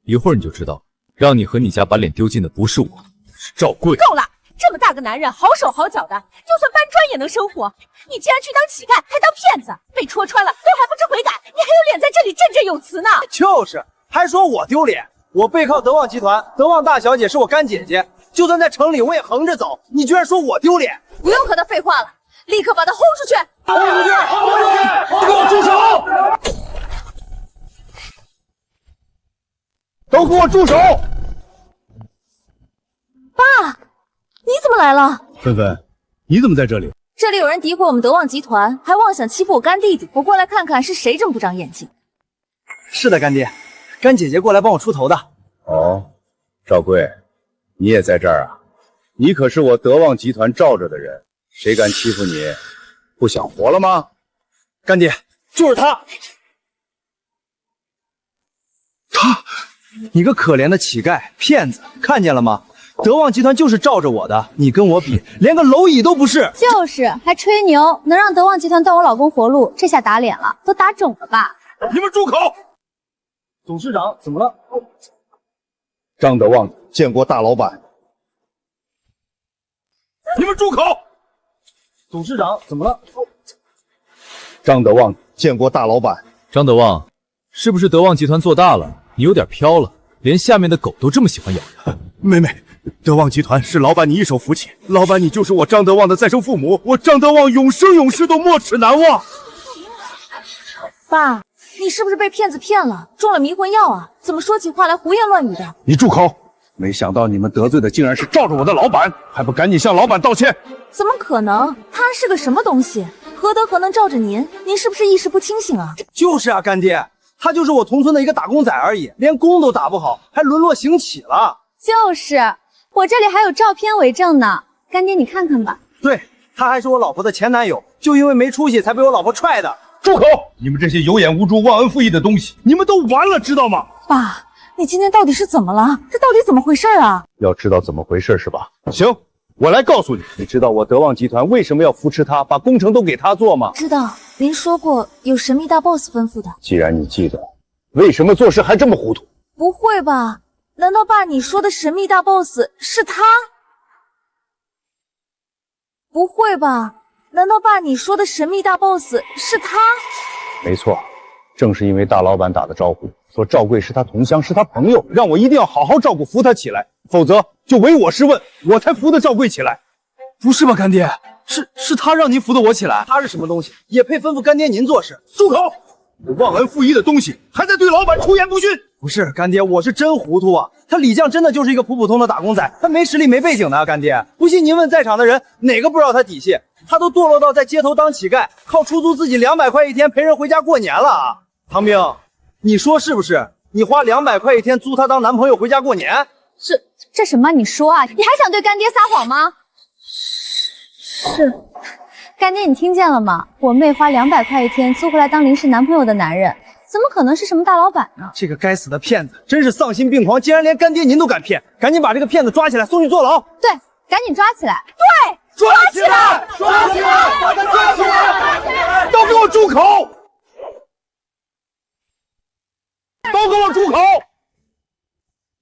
Speaker 2: 一会儿你就知道。让你和你家把脸丢尽的不是我，是赵贵。
Speaker 3: 够了！这么大个男人，好手好脚的，就算搬砖也能生活。你竟然去当乞丐，还当骗子，被戳穿了都还不知悔改，你还有脸在这里振振有词呢？
Speaker 7: 就是，还说我丢脸。我背靠德旺集团，德旺大小姐是我干姐姐，就算在城里我也横着走。你居然说我丢脸？
Speaker 3: 不用和他废话了，立刻把他轰出去！
Speaker 10: 轰出去！轰出去！给我住手！都给我住手！
Speaker 3: 爸，你怎么来了？
Speaker 4: 芬芬，你怎么在这里？
Speaker 3: 这里有人诋毁我们德旺集团，还妄想欺负我干弟弟，我过来看看是谁这么不长眼睛。
Speaker 7: 是的，干爹，干姐姐过来帮我出头的。
Speaker 13: 哦，赵贵，你也在这儿啊？你可是我德旺集团罩着的人，谁敢欺负你，不想活了吗？
Speaker 7: 干爹，就是他。你个可怜的乞丐骗子，看见了吗？德旺集团就是罩着我的，你跟我比，连个蝼蚁都不是。
Speaker 5: 就是，还吹牛，能让德旺集团断我老公活路，这下打脸了，都打肿了吧？
Speaker 10: 你们住口！
Speaker 7: 董事长怎么了？
Speaker 13: 张德旺见过大老板。
Speaker 10: 你们住口！
Speaker 7: 董事长怎么了？
Speaker 13: 张德旺见过大老板。
Speaker 2: 张德旺，是不是德旺集团做大了？你有点飘了，连下面的狗都这么喜欢咬人。
Speaker 13: 妹妹，德旺集团是老板你一手扶起，老板你就是我张德旺的再生父母，我张德旺永生永世都没齿难忘。
Speaker 3: 爸，你是不是被骗子骗了，中了迷魂药啊？怎么说起话来胡言乱语的？
Speaker 13: 你住口！没想到你们得罪的竟然是罩着我的老板，还不赶紧向老板道歉？
Speaker 3: 怎么可能？他是个什么东西？和
Speaker 11: 何德何能罩着您？您是不是意识不清醒啊？
Speaker 7: 就是啊，干爹，他就是我同村的一个打工仔而已，连工都打不好，还沦落行乞了。
Speaker 5: 就是，我这里还有照片为证呢，干爹你看看吧。
Speaker 7: 对，他还是我老婆的前男友，就因为没出息才被我老婆踹的。
Speaker 10: 住口！你们这些有眼无珠、忘恩负义的东西，你们都完了，知道吗？
Speaker 6: 爸，你今天到底是怎么了？这到底怎么回事啊？
Speaker 13: 要知道怎么回事是吧？
Speaker 10: 行，我来告诉你。
Speaker 13: 你知道我德旺集团为什么要扶持他，把工程都给他做吗？
Speaker 11: 知道，您说过有神秘大 boss 吩咐的。
Speaker 13: 既然你记得，为什么做事还这么糊涂？
Speaker 11: 不会吧？难道爸你说的神秘大 boss 是他？不会吧？难道爸你说的神秘大 boss 是他？
Speaker 13: 没错，正是因为大老板打的招呼，说赵贵是他同乡，是他朋友，让我一定要好好照顾，扶他起来，否则就唯我是问，我才扶得赵贵起来。
Speaker 7: 不是吧，干爹？是他让您扶得我起来？他是什么东西，也配吩咐干爹您做事？
Speaker 10: 住口！忘恩负义的东西，还在对老板出言不逊！
Speaker 7: 不是干爹，我是真糊涂啊！他李将真的就是一个普普通的打工仔，他没实力没背景的啊！干爹，不信您问在场的人，哪个不知道他底细？他都堕落到在街头当乞丐，靠出租自己200块一天陪人回家过年了啊！唐兵，你说是不是？你花200块一天租他当男朋友回家过年？
Speaker 5: 这什么？你说啊？你还想对干爹撒谎吗？是，干爹你听见了吗？我妹花200块一天租回来当临时男朋友的男人，怎么可能是什么大老板呢？
Speaker 7: 这个该死的骗子，真是丧心病狂！竟然连干爹您都敢骗，赶紧把这个骗子抓起来，送去坐牢！
Speaker 5: 对，赶紧抓起来！
Speaker 3: 对，
Speaker 10: 抓起来！抓起来！把他抓起来！都给我住口！都给我住口！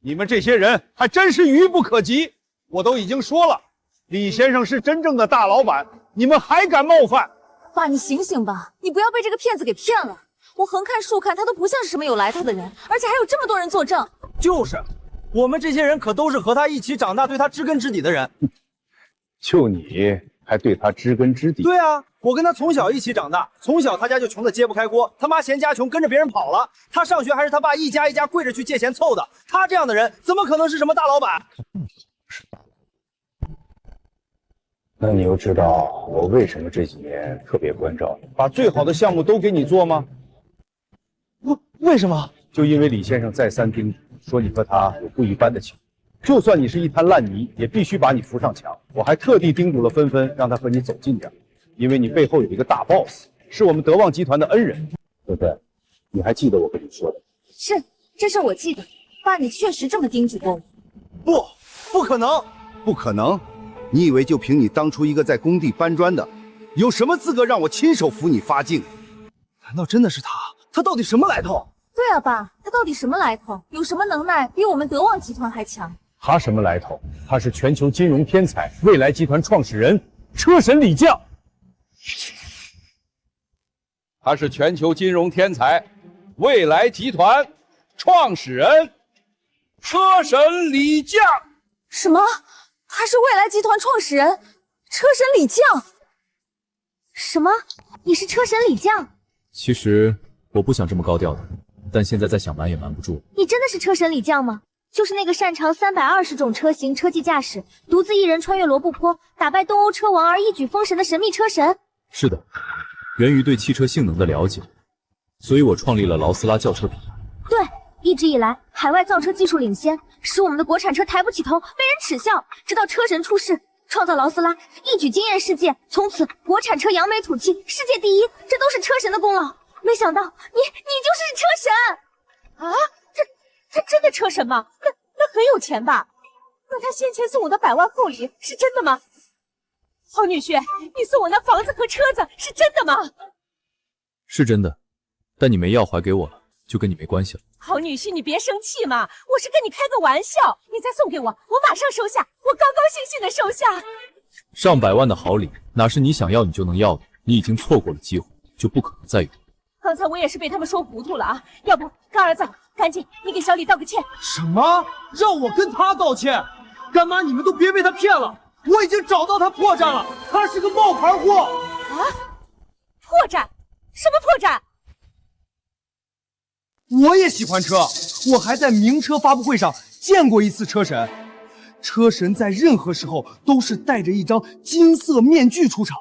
Speaker 10: 你们这些人还真是愚不可及！我都已经说了，李先生是真正的大老板，你们还敢冒犯？
Speaker 11: 爸，你醒醒吧，你不要被这个骗子给骗了。我横看竖看，他都不像是什么有来头的人，而且还有这么多人作证。
Speaker 7: 就是，我们这些人可都是和他一起长大、对他知根知底的人。
Speaker 13: 就你还对他知根知底？
Speaker 7: 对啊，我跟他从小一起长大，从小他家就穷得揭不开锅，他妈嫌家穷跟着别人跑了，他上学还是他爸一家一家跪着去借钱凑的。他这样的人怎么可能是什么大老板？
Speaker 13: 那你又知道我为什么这几年特别关照你，把最好的项目都给你做吗？
Speaker 7: 为什么？
Speaker 13: 就因为李先生再三叮嘱，说你和他有不一般的情谊，就算你是一滩烂泥，也必须把你扶上墙。我还特地叮嘱了芬芬，让他和你走近点，因为你背后有一个大 boss， 是我们德旺集团的恩人。芬芬，你还记得我跟你说的？
Speaker 11: 是，这事我记得。爸，你确实这么叮嘱过我。
Speaker 7: 不可能，
Speaker 14: 不可能！你以为就凭你当初一个在工地搬砖的，有什么资格让我亲手扶你发境？
Speaker 7: 难道真的是他？他到底什么来头？
Speaker 11: 对啊，爸，他到底什么来头？有什么能耐比我们德旺集团还强？
Speaker 13: 他什么来头？他是全球金融天才，未来集团创始人车神李将。
Speaker 15: 他是全球金融天才，未来集团创始人车神李将。
Speaker 11: 什么？他是未来集团创始人车神李将？什么？你是车神李将？
Speaker 2: 其实我不想这么高调的，但现在再想瞒也瞒不住。
Speaker 11: 你真的是车神李将吗？就是那个擅长320种车型车技驾驶，独自一人穿越罗布泊，打败东欧车王而一举封神的神秘车神？
Speaker 2: 是的，源于对汽车性能的了解，所以我创立了劳斯拉轿车品牌。
Speaker 11: 对，一直以来海外造车技术领先，使我们的国产车抬不起头，被人耻笑。直到车神出世，创造劳斯拉，一举惊艳世界，从此国产车扬眉吐气，世界第一，这都是车神的功劳。没想到你就是车神
Speaker 3: 啊！这真的车神吗？那很有钱吧？那他先前送我的100万厚礼是真的吗？好女婿，你送我那房子和车子是真的吗？
Speaker 2: 是真的，但你没要还给我了，就跟你没关系了。
Speaker 3: 好女婿，你别生气嘛，我是跟你开个玩笑，你再送给我，我马上收下，我高高兴兴的收下。
Speaker 2: 上百万的好礼，哪是你想要你就能要的？你已经错过了机会，就不可能再有。
Speaker 3: 刚才我也是被他们说糊涂了啊！要不，干儿子，赶紧你给小李道个歉。
Speaker 1: 什么？让我跟他道歉？干妈，你们都别被他骗了！我已经找到他破绽了，他是个冒牌货！
Speaker 3: 啊？破绽？什么破绽？
Speaker 1: 我也喜欢车，我还在名车发布会上见过一次车神。车神在任何时候都是戴着一张金色面具出场，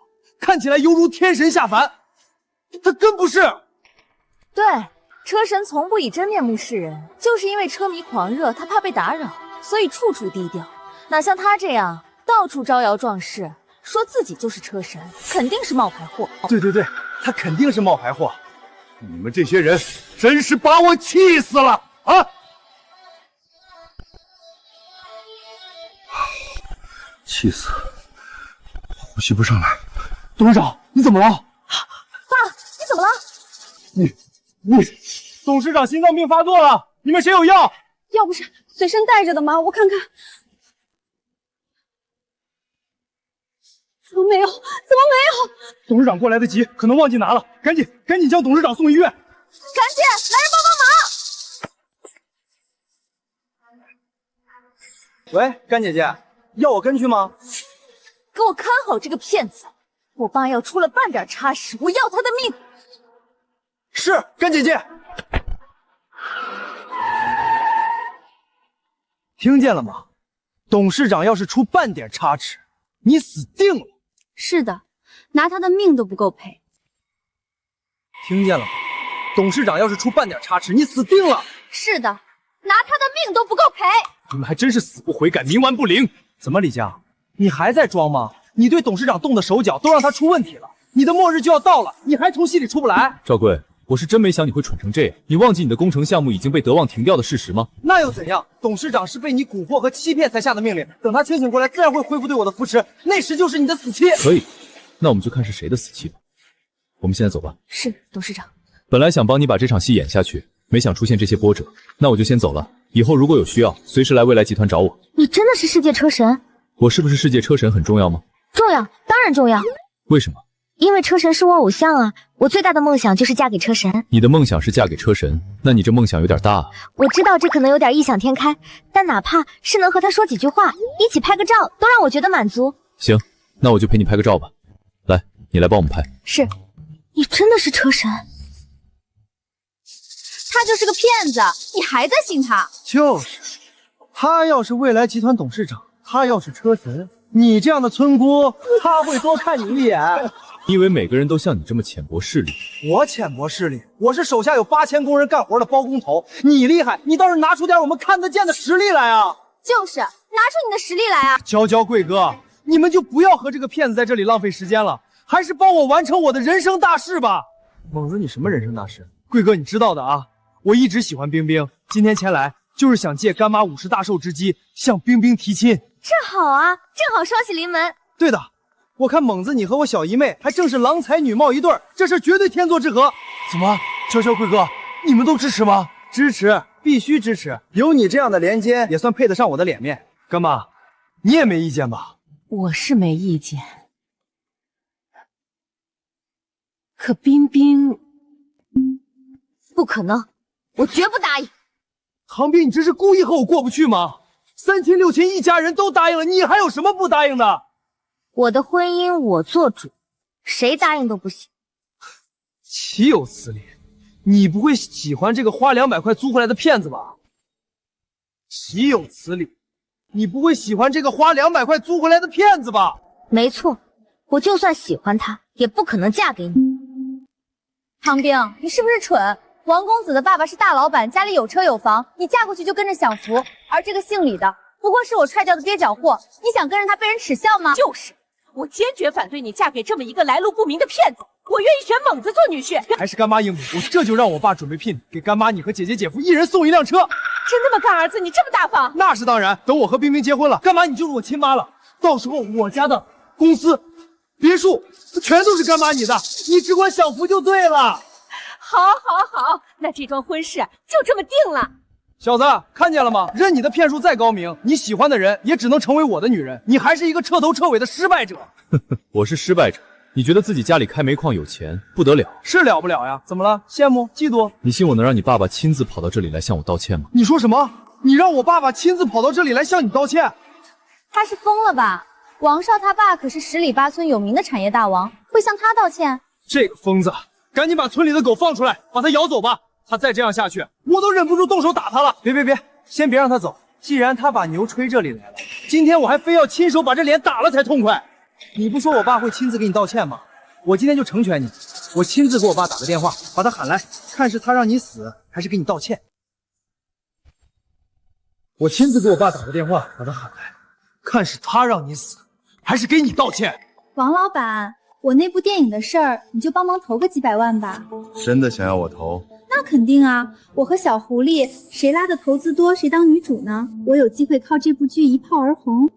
Speaker 1: 看起来犹如天神下凡，他真不是。
Speaker 3: 对，车神从不以真面目示人，就是因为车迷狂热，他怕被打扰，所以处处低调。哪像他这样到处招摇撞势，说自己就是车神，肯定是冒牌货。
Speaker 7: 对，他肯定是冒牌货。
Speaker 10: 你们这些人真是把我气死了啊！
Speaker 14: 气死，呼吸不上来。
Speaker 1: 董事长，你怎么了？
Speaker 3: 爸，你怎么了？
Speaker 1: 你，董事长心脏病发作了，你们谁有药？
Speaker 5: 药不是随身带着的吗？我看看，怎么没有？
Speaker 1: 董事长过来得及，可能忘记拿了，赶紧将董事长送医院。
Speaker 3: 赶紧，来人帮帮忙！
Speaker 7: 喂，甘姐姐，要我跟去吗？
Speaker 3: 给我看好这个骗子！我爸要出了半点差池，我要他的命！
Speaker 7: 是，甘姐姐。听见了吗？董事长要是出半点差池，你死定了。
Speaker 5: 是的，拿他的命都不够赔。
Speaker 7: 听见了吗？董事长要是出半点差池，你死定了。
Speaker 5: 是的，拿他的命都不够赔。
Speaker 1: 你们还真是死不悔改，冥顽不灵。
Speaker 7: 怎么，李佳，你还在装吗？你对董事长动的手脚都让他出问题了，你的末日就要到了，你还从戏里出不来？
Speaker 2: 赵贵，我是真没想你会蠢成这样。你忘记你的工程项目已经被德望停掉的事实吗？
Speaker 7: 那又怎样？董事长是被你蛊惑和欺骗才下的命令，等他清醒过来，自然会恢复对我的扶持，那时就是你的死期。
Speaker 2: 可以，那我们就看是谁的死期吧。我们现在走吧。
Speaker 3: 是，董事长。
Speaker 2: 本来想帮你把这场戏演下去，没想出现这些波折，那我就先走了。以后如果有需要，随时来未来集团找我。
Speaker 11: 你真的是世界车神？
Speaker 2: 我是不是世界车神很重要吗？
Speaker 11: 重要，当然重要。
Speaker 2: 为什么？
Speaker 11: 因为车神是我偶像啊！我最大的梦想就是嫁给车神。
Speaker 2: 你的梦想是嫁给车神，那你这梦想有点大啊。
Speaker 11: 我知道这可能有点异想天开，但哪怕是能和他说几句话，一起拍个照，都让我觉得满足。
Speaker 2: 行，那我就陪你拍个照吧。来，你来帮我们拍。
Speaker 11: 是，你真的是车神？
Speaker 5: 他就是个骗子，你还在信他？
Speaker 7: 就是，他要是未来集团董事长，他要是车神，你这样的村姑，他会多看你一眼。
Speaker 2: 你以为每个人都像你这么浅薄势力？
Speaker 7: 我浅薄势力，我是手下有8000工人干活的包工头。你厉害，你倒是拿出点我们看得见的实力来啊！
Speaker 5: 就是，拿出你的实力来啊！
Speaker 7: 娇贵哥，你们就不要和这个骗子在这里浪费时间了，还是帮我完成我的人生大事吧。猛子，你什么人生大事？贵哥，你知道的啊。我一直喜欢冰冰，今天前来就是想借干妈50大寿之机向冰冰提亲。
Speaker 11: 这好啊，正好双喜临门。
Speaker 7: 对的，我看猛子你和我小姨妹还正是郎才女貌一对，这事绝对天作之合。怎么，娇贵哥，你们都支持吗？支持，必须支持。有你这样的连肩，也算配得上我的脸面。干妈，你也没意见吧？
Speaker 3: 我是没意见，可冰冰不可能。我绝不答应。
Speaker 1: 唐斌，你这是故意和我过不去吗？三亲六亲一家人都答应了，你还有什么不答应的？
Speaker 11: 我的婚姻我做主，谁答应都不行。
Speaker 1: 岂有此理！你不会喜欢这个花200块租回来的骗子吧？岂有此理！你不会喜欢这个花200块租回来的骗子吧？
Speaker 11: 没错，我就算喜欢他，也不可能嫁给你。
Speaker 5: 唐冰，你是不是蠢？王公子的爸爸是大老板，家里有车有房，你嫁过去就跟着享福，而这个姓李的不过是我踹掉的蹩脚货，你想跟着他被人耻笑吗？
Speaker 3: 就是，我坚决反对你嫁给这么一个来路不明的骗子，我愿意选猛子做女婿。
Speaker 1: 还是干妈英明，我这就让我爸准备聘你，给干妈你和姐姐姐夫一人送1辆车。
Speaker 3: 真的吗，干儿子？你这么大方？
Speaker 1: 那是当然，等我和冰冰结婚了，干妈你就是我亲妈了，到时候我家的公司、别墅全都是干妈你的，你只管享福就对了。
Speaker 3: 好，好，那这桩婚事就这么定了。
Speaker 1: 小子，看见了吗？任你的骗术再高明，你喜欢的人也只能成为我的女人，你还是一个彻头彻尾的失败者。
Speaker 2: 我是失败者，你觉得自己家里开煤矿有钱不得了？
Speaker 1: 是了不了呀？怎么了？羡慕、嫉妒？
Speaker 2: 你信我能让你爸爸亲自跑到这里来向我道歉吗？
Speaker 1: 你说什么？你让我爸爸亲自跑到这里来向你道歉？
Speaker 5: 他是疯了吧？王少他爸可是10里8村有名的产业大王，会向他道歉？
Speaker 1: 这个疯子！赶紧把村里的狗放出来，把它咬走吧！他再这样下去，我都忍不住动手打他了。
Speaker 7: 别，先别让他走。既然他把牛吹这里来了，今天我还非要亲手把这脸打了才痛快。你不说我爸会亲自给你道歉吗？我今天就成全你，我亲自给我爸打个电话，把他喊来，看是他让你死，还是给你道歉。我亲自给我爸打个电话，把他喊来，看是他让你死，还是给你道歉。
Speaker 5: 王老板，我那部电影的事儿，你就帮忙投个几百万吧。
Speaker 4: 真的想要我投？
Speaker 5: 那肯定啊，我和小狐狸谁拉的投资多，谁当女主呢？我有机会靠这部剧一炮而红。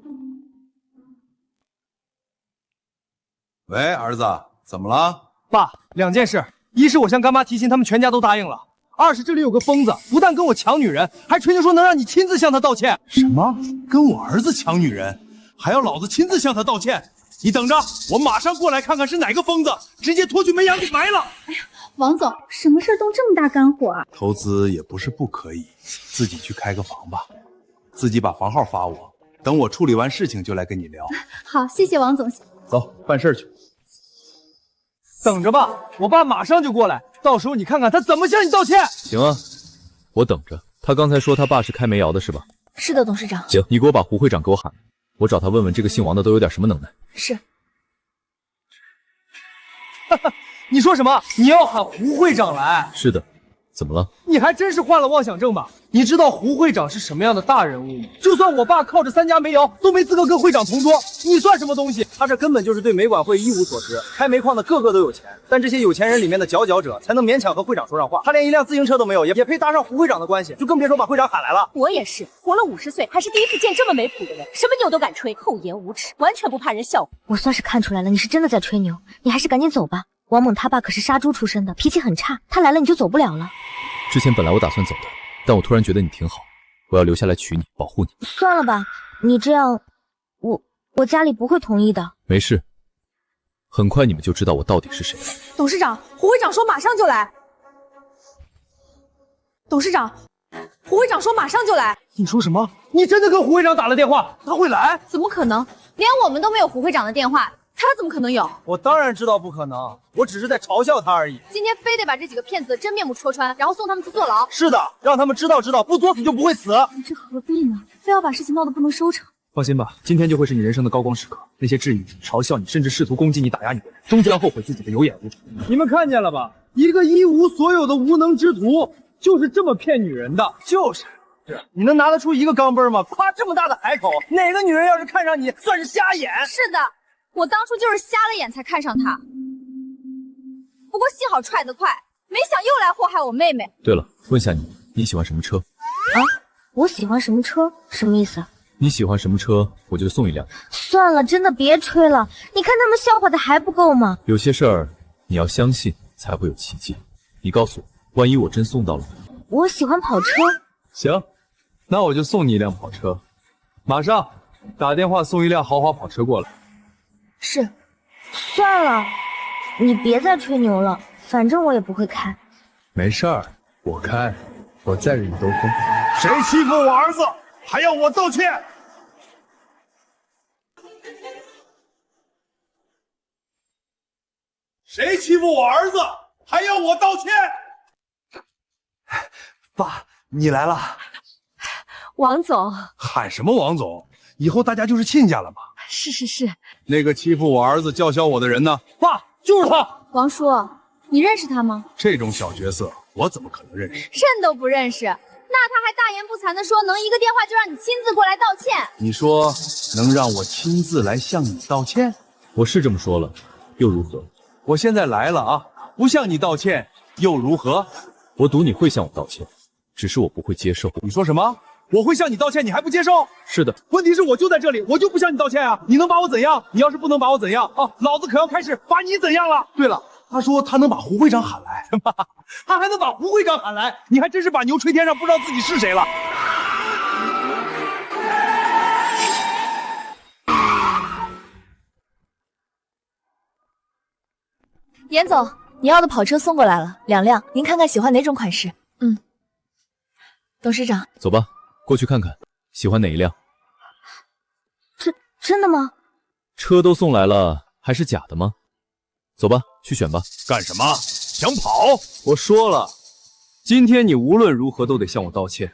Speaker 14: 喂，儿子，怎么了？
Speaker 1: 爸，2件事，一是我向干妈提亲，他们全家都答应了；二是这里有个疯子，不但跟我抢女人，还吹牛说能让你亲自向他道歉。
Speaker 10: 什么？跟我儿子抢女人，还要老子亲自向他道歉？你等着，我马上过来看看是哪个疯子，直接拖去梅阳给埋了。
Speaker 5: 哎呀，王总，什么事动这么大肝火啊？
Speaker 10: 投资也不是不可以，自己去开个房吧，自己把房号发我，等我处理完事情就来跟你聊。
Speaker 5: 好，谢谢王总。
Speaker 10: 走，办事去。
Speaker 1: 等着吧，我爸马上就过来，到时候你看看他怎么向你道歉。
Speaker 2: 行啊，我等着。他刚才说他爸是开煤窑的是吧？
Speaker 11: 是的，董事长。
Speaker 2: 行，你给我把胡会长给我喊来，我找他问问这个姓王的都有点什么能耐。
Speaker 11: 是。
Speaker 1: 哈哈，你说什么？你要喊胡会长来？
Speaker 2: 是的，怎么了？
Speaker 1: 你还真是患了妄想症吧？你知道胡会长是什么样的大人物吗？就算我爸靠着3家煤窑，都没资格跟会长同桌，你算什么东西？
Speaker 7: 他这根本就是对煤管会一无所知。开煤矿的个个都有钱，但这些有钱人里面的佼佼者才能勉强和会长说上话。他连一辆自行车都没有，也配搭上胡会长的关系，就更别说把会长喊来了。
Speaker 3: 我也是，活了50岁，还是第一次见这么没谱的人，什么牛都敢吹，厚颜无耻，完全不怕人笑话。
Speaker 11: 我算是看出来了，你是真的在吹牛，你还是赶紧走吧。王猛他爸可是杀猪出身的，脾气很差，他来了你就走不了了。
Speaker 2: 之前本来我打算走的，但我突然觉得你挺好，我要留下来娶你，保护你。
Speaker 11: 算了吧，你这样，我家里不会同意的。
Speaker 2: 没事，很快你们就知道我到底是谁了。
Speaker 3: 董事长，胡会长说马上就来。董事长，胡会长说马上就来。
Speaker 1: 你说什么？你真的跟胡会长打了电话？他会来？
Speaker 5: 怎么可能？连我们都没有胡会长的电话，他怎么可能有？
Speaker 7: 我当然知道不可能，我只是在嘲笑他而已。
Speaker 5: 今天非得把这几个骗子的真面目戳穿，然后送他们去坐牢。
Speaker 7: 是的，让他们知道，不作死就不会死。
Speaker 5: 你这何必呢？非要把事情闹得不能收场。
Speaker 1: 放心吧，今天就会是你人生的高光时刻。那些质疑你、嘲笑你，甚至试图攻击你、打压你的人，终将后悔自己的有眼无珠。你们看见了吧？一个一无所有的无能之徒，就是这么骗女人的。就是，你能拿得出一个钢镚吗？夸这么大的海口，哪个女人要是看上你，算是瞎眼？
Speaker 5: 是的，我当初就是瞎了眼才看上他。不过幸好踹得快，没想又来祸害我妹妹。
Speaker 2: 对了，问下你，你喜欢什么车？
Speaker 11: 啊？我喜欢什么车？什么意思？
Speaker 2: 你喜欢什么车，我就送一辆。
Speaker 11: 算了，真的别吹了。你看他们笑话的还不够吗？
Speaker 2: 有些事儿你要相信，才会有奇迹。你告诉我，万一我真送到了呢？
Speaker 11: 我喜欢跑车。
Speaker 1: 行，那我就送你一辆跑车，马上打电话送一辆豪华跑车过来。
Speaker 11: 是。算了，你别再吹牛了，反正我也不会开。
Speaker 1: 没事儿，我开，我载着你兜风。
Speaker 10: 谁欺负我儿子，还要我道歉？谁欺负我儿子，还要我道歉？
Speaker 7: 爸，你来了。
Speaker 3: 王总。
Speaker 10: 喊什么王总？以后大家就是亲家了嘛。
Speaker 3: 是。
Speaker 10: 那个欺负我儿子、叫嚣我的人呢？
Speaker 1: 爸，就是他。
Speaker 5: 王叔，你认识他吗？
Speaker 10: 这种小角色，我怎么可能认识？
Speaker 5: 认都不认识，那他还大言不惭地说能一个电话就让你亲自过来道歉。
Speaker 10: 你说能让我亲自来向你道歉？
Speaker 2: 我是这么说了，又如何？
Speaker 10: 我现在来了啊，不向你道歉又如何？
Speaker 2: 我赌你会向我道歉，只是我不会接受。
Speaker 10: 你说什么？我会向你道歉，你还不接受？
Speaker 2: 是的，
Speaker 10: 问题是我就在这里，我就不向你道歉啊！你能把我怎样？你要是不能把我怎样啊，老子可要开始把你怎样了？对了，他说他能把胡会长喊来，他还能把胡会长喊来，你还真是把牛吹天上，不知道自己是谁了。
Speaker 3: 严总，你要的跑车送过来了，2辆，您看看喜欢哪种款式？董事长，
Speaker 2: 走吧，过去看看，喜欢哪一辆？
Speaker 11: 真的吗？
Speaker 2: 车都送来了，还是假的吗？走吧，去选吧。
Speaker 10: 干什么？想跑？
Speaker 1: 我说了，今天你无论如何都得向我道歉，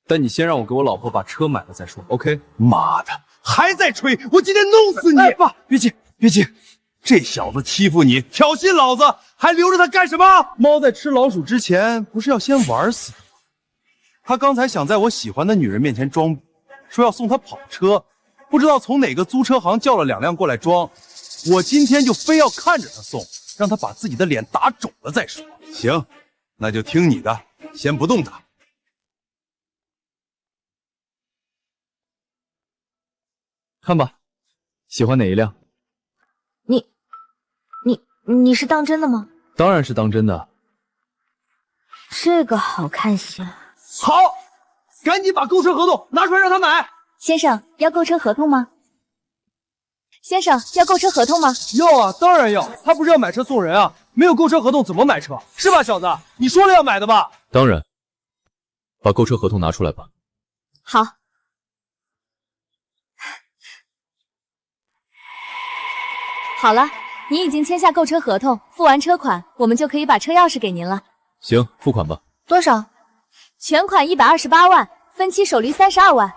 Speaker 1: 但你先让我给我老婆把车买了再说 ，OK？
Speaker 10: 妈的，还在吹！我今天弄死你！
Speaker 1: 爸，别急，
Speaker 10: 这小子欺负你，挑衅老子，还留着他干什么？
Speaker 7: 猫在吃老鼠之前，不是要先玩死的吗？他刚才想在我喜欢的女人面前装逼，说要送她跑车，不知道从哪个租车行叫了2辆过来装。我今天就非要看着他送，让他把自己的脸打肿了再说。
Speaker 10: 行，那就听你的，先不动他。
Speaker 2: 看吧，喜欢哪一辆？
Speaker 11: 你是当真的吗？
Speaker 2: 当然是当真的。
Speaker 11: 这个好看些。
Speaker 1: 好，赶紧把购车合同拿出来让他买。
Speaker 11: 先生，要购车合同吗？先生，要购车合同吗？
Speaker 1: 要啊，当然要。他不是要买车送人啊，没有购车合同怎么买车？是吧，小子？你说了要买的吧？
Speaker 2: 当然，把购车合同拿出来吧。
Speaker 11: 好。好了，您已经签下购车合同，付完车款，我们就可以把车钥匙给您了。
Speaker 2: 行，付款吧。
Speaker 11: 多少？全款128万，分期首率32万。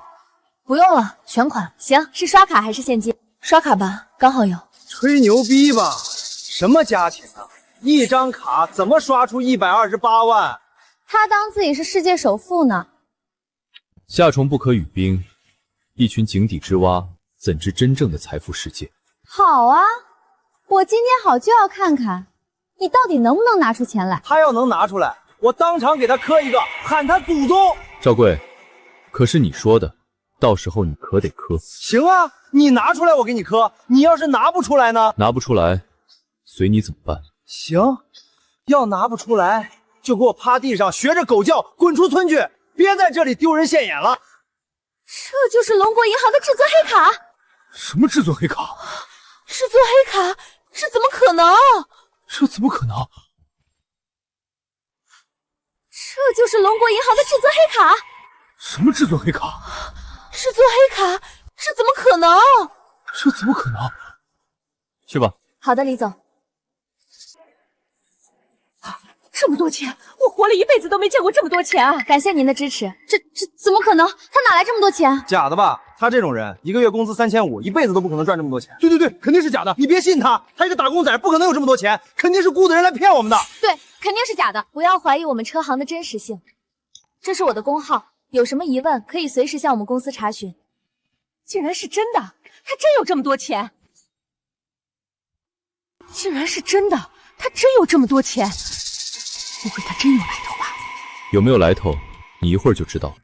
Speaker 11: 不用了，全款。行，是刷卡还是现金？刷卡吧，刚好有。
Speaker 7: 吹牛逼吧？什么家庭啊？一张卡怎么刷出128万？
Speaker 5: 他当自己是世界首富呢。
Speaker 2: 夏虫不可语冰，一群井底之蛙，怎知真正的财富世界？
Speaker 5: 好啊，我今天好就要看看你到底能不能拿出钱来。
Speaker 7: 他要能拿出来，我当场给他磕一个，喊他祖宗。
Speaker 2: 赵贵，可是你说的，到时候你可得磕。
Speaker 7: 行啊，你拿出来我给你磕，你要是拿不出来呢？
Speaker 2: 拿不出来，随你怎么办？
Speaker 7: 行，要拿不出来就给我趴地上学着狗叫，滚出村去，别在这里丢人现眼了。
Speaker 11: 这就是龙国银行的至尊黑卡。
Speaker 8: 什么至尊黑卡？
Speaker 11: 至尊黑卡？这怎么可能？
Speaker 8: 这怎么可能？
Speaker 11: 这就是龙国银行的至尊黑卡。
Speaker 8: 什么至尊黑卡？
Speaker 11: 至尊黑卡？这怎么可能？
Speaker 8: 这怎么可能？
Speaker 2: 去吧。
Speaker 11: 好的，李总。
Speaker 3: 这么多钱，我活了一辈子都没见过这么多钱啊！
Speaker 11: 感谢您的支持。
Speaker 5: 这怎么可能？他哪来这么多钱？
Speaker 7: 假的吧？他这种人，一个月工资3500，一辈子都不可能赚这么多钱。对对对，肯定是假的，你别信他，他一个打工仔不可能有这么多钱，肯定是雇的人来骗我们的。
Speaker 11: 对，肯定是假的。不要怀疑我们车行的真实性，这是我的工号，有什么疑问可以随时向我们公司查询。
Speaker 3: 竟然是真的，他真有这么多钱！竟然是真的，他真有这么多钱！不会他真有来头吧？
Speaker 2: 有没有来头，你一会儿就知道了。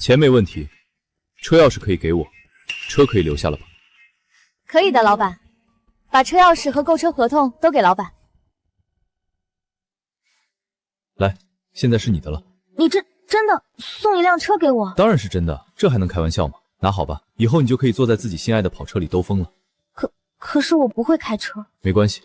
Speaker 2: 钱没问题，车钥匙可以给我，车可以留下了吧？
Speaker 11: 可以的，老板。把车钥匙和购车合同都给老板。
Speaker 2: 来，现在是你的了。
Speaker 11: 你真的送一辆车给我？
Speaker 2: 当然是真的，这还能开玩笑吗？拿好吧，以后你就可以坐在自己心爱的跑车里兜风了。
Speaker 11: 可是我不会开车。
Speaker 2: 没关系，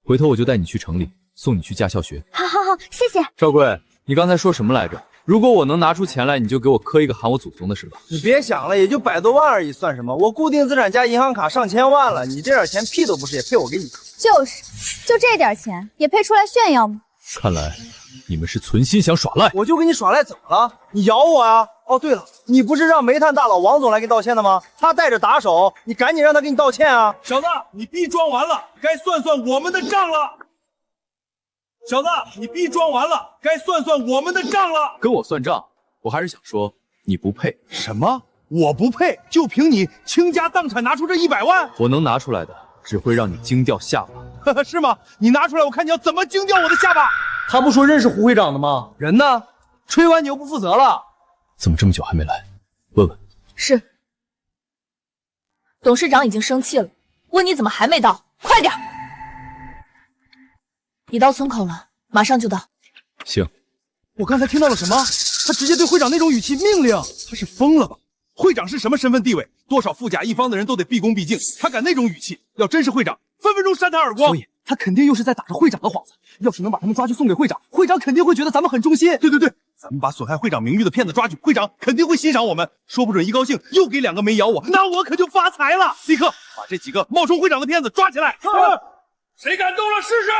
Speaker 2: 回头我就带你去城里，送你去驾校学。
Speaker 11: 好，谢谢。
Speaker 2: 赵贵，你刚才说什么来着？如果我能拿出钱来，你就给我磕一个喊我祖宗的是吧？
Speaker 7: 你别想了，也就100多万而已，算什么？我固定资产加银行卡上千万了，你这点钱屁都不是，也配我给你磕？
Speaker 5: 就是，就这点钱也配出来炫耀吗？
Speaker 2: 看来你们是存心想耍赖。
Speaker 7: 我就跟你耍赖怎么了？你咬我啊？哦，对了，你不是让煤炭大佬王总来给你道歉的吗？他带着打手，你赶紧让他给你道歉啊！
Speaker 10: 小子，你逼装完了，该算算我们的账了。小子，你逼装完了，该算算我们的账了。
Speaker 2: 跟我算账，我还是想说你不配。
Speaker 10: 什么？我不配？就凭你倾家荡产拿出这100万？
Speaker 2: 我能拿出来的，只会让你惊掉下巴。
Speaker 10: 是吗？你拿出来，我看你要怎么惊掉我的下巴。
Speaker 1: 他不说认识胡会长的吗？人呢？吹完牛不负责了。
Speaker 2: 怎么这么久还没来？问问。
Speaker 3: 是。董事长已经生气了，问你怎么还没到？快点！你到村口了，马上就到。
Speaker 2: 行。
Speaker 10: 我刚才听到了什么？他直接对会长那种语气命令，他是疯了吧？会长是什么身份地位？多少富甲一方的人都得毕恭毕敬，他敢那种语气，要真是会长，分分钟扇他耳光。
Speaker 8: 所以他肯定又是在打着会长的幌子。要是能把他们抓去送给会长，会长肯定会觉得咱们很忠心。
Speaker 10: 对对对，咱们把损害会长名誉的骗子抓去，会长肯定会欣赏我们，说不准一高兴又给2个没咬我，那我可就发财了。立刻把这几个冒充会长的骗子抓起来。谁敢动了试试？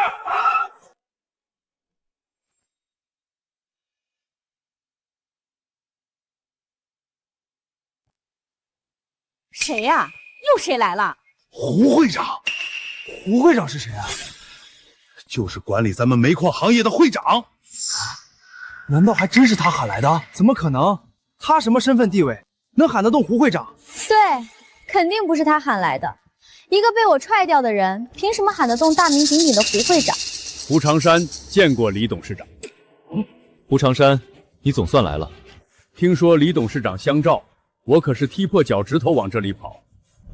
Speaker 3: 谁呀？又谁来了？
Speaker 10: 胡会长，
Speaker 1: 胡会长是谁啊？
Speaker 14: 就是管理咱们煤矿行业的会长。
Speaker 1: 难道还真是他喊来的？怎么可能？他什么身份地位，能喊得动胡会长？
Speaker 5: 对，肯定不是他喊来的。一个被我踹掉的人，凭什么喊得动大名鼎鼎的胡会长？
Speaker 15: 胡长山见过李董事长。
Speaker 2: 胡长山，你总算来了。
Speaker 15: 听说李董事长相召，我可是踢破脚趾头往这里跑。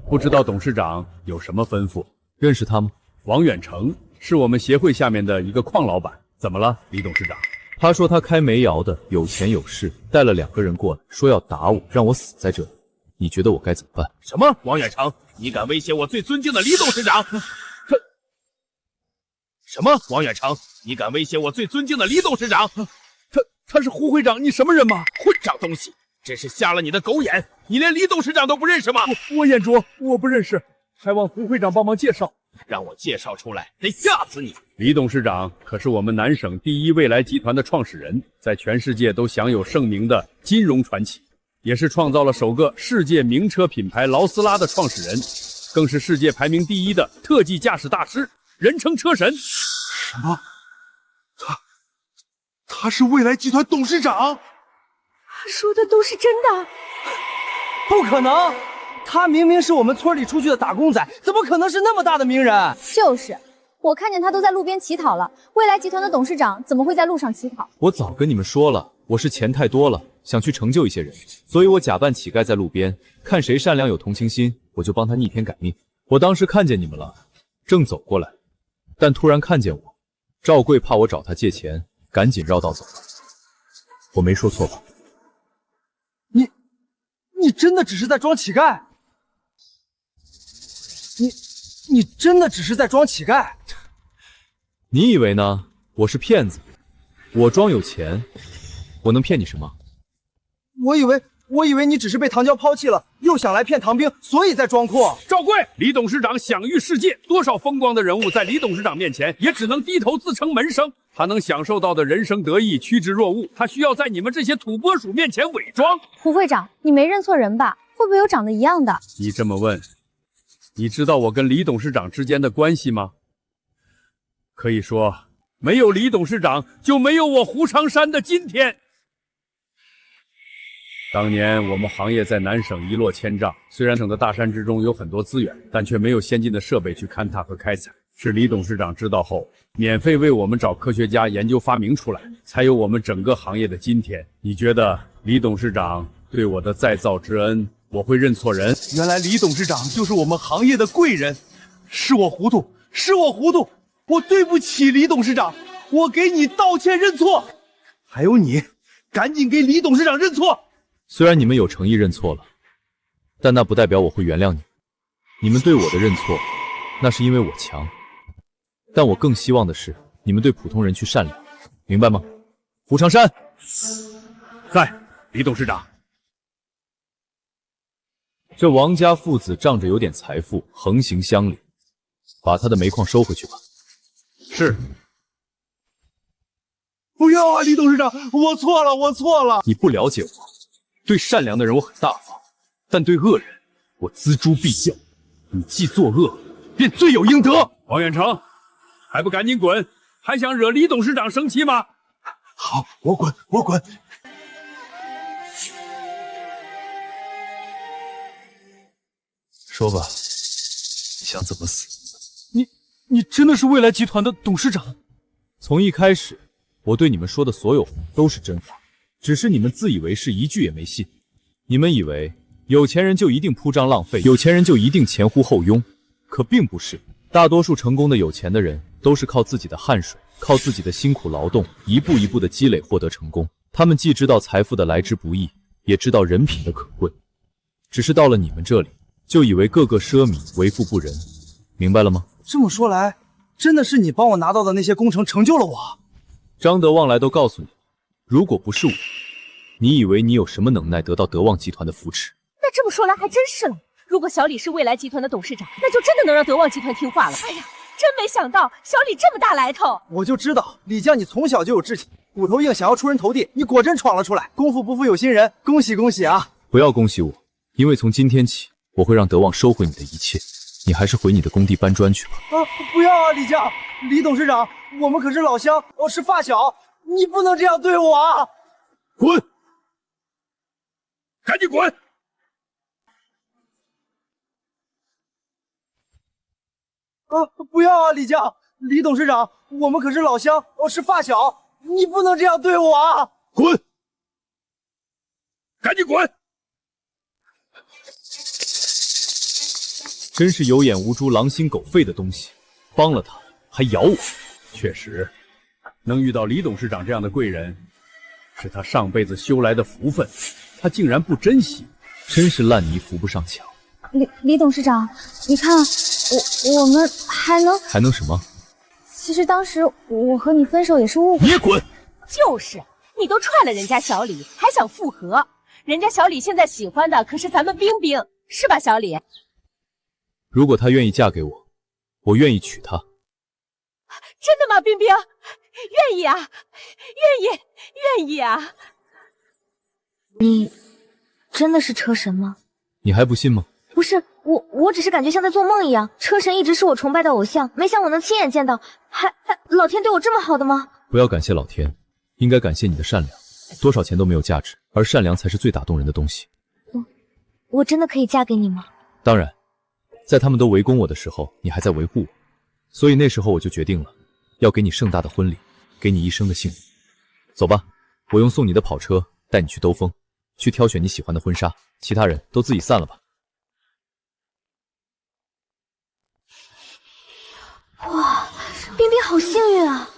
Speaker 15: 不知道董事长有什么吩咐？
Speaker 2: 认识他吗？
Speaker 15: 王远成是我们协会下面的一个矿老板。怎么了，李董事长？
Speaker 2: 他说他开煤窑的，有钱有势，带了2个人过来，说要打我，让我死在这里。你觉得我该怎么办？
Speaker 15: 什么？王远成，你敢威胁我最尊敬的李董事长？什么？王远成，你敢威胁我最尊敬的李董事长？他是胡会长，你什么人吗？混账东西，真是瞎了你的狗眼！你连李董事长都不认识吗？
Speaker 8: 我眼拙，我不认识，还望胡会长帮忙介绍。
Speaker 15: 让我介绍出来，得吓死你！李董事长可是我们南省第一未来集团的创始人，在全世界都享有盛名的金融传奇，也是创造了首个世界名车品牌劳斯拉的创始人，更是世界排名第1的特技驾驶大师，人称车神。
Speaker 14: 什么？他是未来集团董事长？
Speaker 3: 他说的都是真的？
Speaker 1: 不可能！他明明是我们村里出去的打工仔，怎么可能是那么大的名人？
Speaker 5: 就是，我看见他都在路边乞讨了。未来集团的董事长怎么会在路上乞讨？
Speaker 2: 我早跟你们说了，我是钱太多了，想去成就一些人，所以我假扮乞丐在路边，看谁善良有同情心，我就帮他逆天改命。我当时看见你们了，正走过来，但突然看见我，赵贵怕我找他借钱，赶紧绕道走了。我没说错吧？
Speaker 1: 你真的只是在装乞丐？你真的只是在装乞丐？
Speaker 2: 你以为呢？我是骗子，我装有钱，我能骗你什么？
Speaker 1: 我以为你只是被唐娇抛弃了，又想来骗唐兵，所以在装酷。
Speaker 15: 赵贵，李董事长享誉世界，多少风光的人物在李董事长面前也只能低头自称门生。他能享受到的人生得意趋之若鹜，他需要在你们这些土拨鼠面前伪装。
Speaker 5: 胡会长，你没认错人吧？会不会有长得一样的？
Speaker 15: 你这么问，你知道我跟李董事长之间的关系吗？可以说，没有李董事长，就没有我胡长山的今天。当年我们行业在南省一落千丈，虽然省的大山之中有很多资源，但却没有先进的设备去勘探和开采。是李董事长知道后，免费为我们找科学家研究发明出来，才有我们整个行业的今天。你觉得李董事长对我的再造之恩，我会认错人？
Speaker 14: 原来李董事长就是我们行业的贵人，是我糊涂，我对不起李董事长，我给你道歉认错。还有你，赶紧给李董事长认错。
Speaker 2: 虽然你们有诚意认错了，但那不代表我会原谅你。你们对我的认错，那是因为我强，但我更希望的是你们对普通人去善良，明白吗？胡长山，
Speaker 15: 在，李董事长。
Speaker 2: 这王家父子仗着有点财富，横行乡里，把他的煤矿收回去吧。
Speaker 15: 是。
Speaker 14: 不要啊，李董事长，我错了。
Speaker 2: 你不了解我，对善良的人我很大方，但对恶人我锱铢必较。你既作恶，便罪有应得。
Speaker 15: 王远成，还不赶紧滚！还想惹李董事长生气吗？
Speaker 14: 好，我滚。
Speaker 2: 说吧，你想怎么死？
Speaker 1: 你真的是未来集团的董事长？
Speaker 2: 从一开始，我对你们说的所有话都是真话，只是你们自以为是，一句也没信。你们以为有钱人就一定铺张浪费，有钱人就一定前呼后拥，可并不是。大多数成功的有钱的人都是靠自己的汗水，靠自己的辛苦劳动，一步一步的积累获得成功。他们既知道财富的来之不易，也知道人品的可贵。只是到了你们这里，就以为个个奢靡，为富不仁，明白了吗？
Speaker 1: 这么说来，真的是你帮我拿到的那些工程成就了我。
Speaker 2: 张德旺来都告诉你，如果不是我，你以为你有什么能耐得到德旺集团的扶持？
Speaker 3: 那这么说来还真是了。如果小李是未来集团的董事长，那就真的能让德旺集团听话了。哎呀，真没想到小李这么大来头。
Speaker 1: 我就知道李将你从小就有志气，骨头硬，想要出人头地，你果真闯了出来。功夫不负有心人，恭喜恭喜啊！
Speaker 2: 不要恭喜我，因为从今天起，我会让德旺收回你的一切。你还是回你的工地搬砖去吧。
Speaker 1: 不要啊，李家，李董事长，我们可是老乡，是发小，你不能这样对我啊！
Speaker 10: 滚！赶紧滚！
Speaker 1: 不要啊，李家，李董事长，我们可是老乡，是发小，你不能这样对我啊！
Speaker 10: 滚！赶紧滚！
Speaker 2: 真是有眼无珠、狼心狗肺的东西，帮了他还咬我。
Speaker 15: 确实，能遇到李董事长这样的贵人，是他上辈子修来的福分，他竟然不珍惜，
Speaker 2: 真是烂泥扶不上墙。
Speaker 5: 李董事长，你看，我们还能
Speaker 2: 什么？
Speaker 5: 其实当时我和你分手也是误会。
Speaker 10: 你滚！
Speaker 3: 就是，你都踹了人家小李，还想复合？人家小李现在喜欢的可是咱们冰冰，是吧，小李？
Speaker 2: 如果她愿意嫁给我，我愿意娶她。
Speaker 3: 真的吗，冰冰？愿意啊，愿意啊！
Speaker 11: 你真的是车神吗？
Speaker 2: 你还不信吗？
Speaker 11: 不是，我只是感觉像在做梦一样。车神一直是我崇拜的偶像，没想我能亲眼见到，还老天对我这么好的吗？
Speaker 2: 不要感谢老天，应该感谢你的善良。多少钱都没有价值，而善良才是最打动人的东西。
Speaker 11: 我真的可以嫁给你吗？
Speaker 2: 当然，在他们都围攻我的时候，你还在维护我，所以那时候我就决定了，要给你盛大的婚礼，给你一生的幸福。走吧，我用送你的跑车带你去兜风，去挑选你喜欢的婚纱，其他人都自己散了吧。
Speaker 11: 哇，冰冰好幸运啊！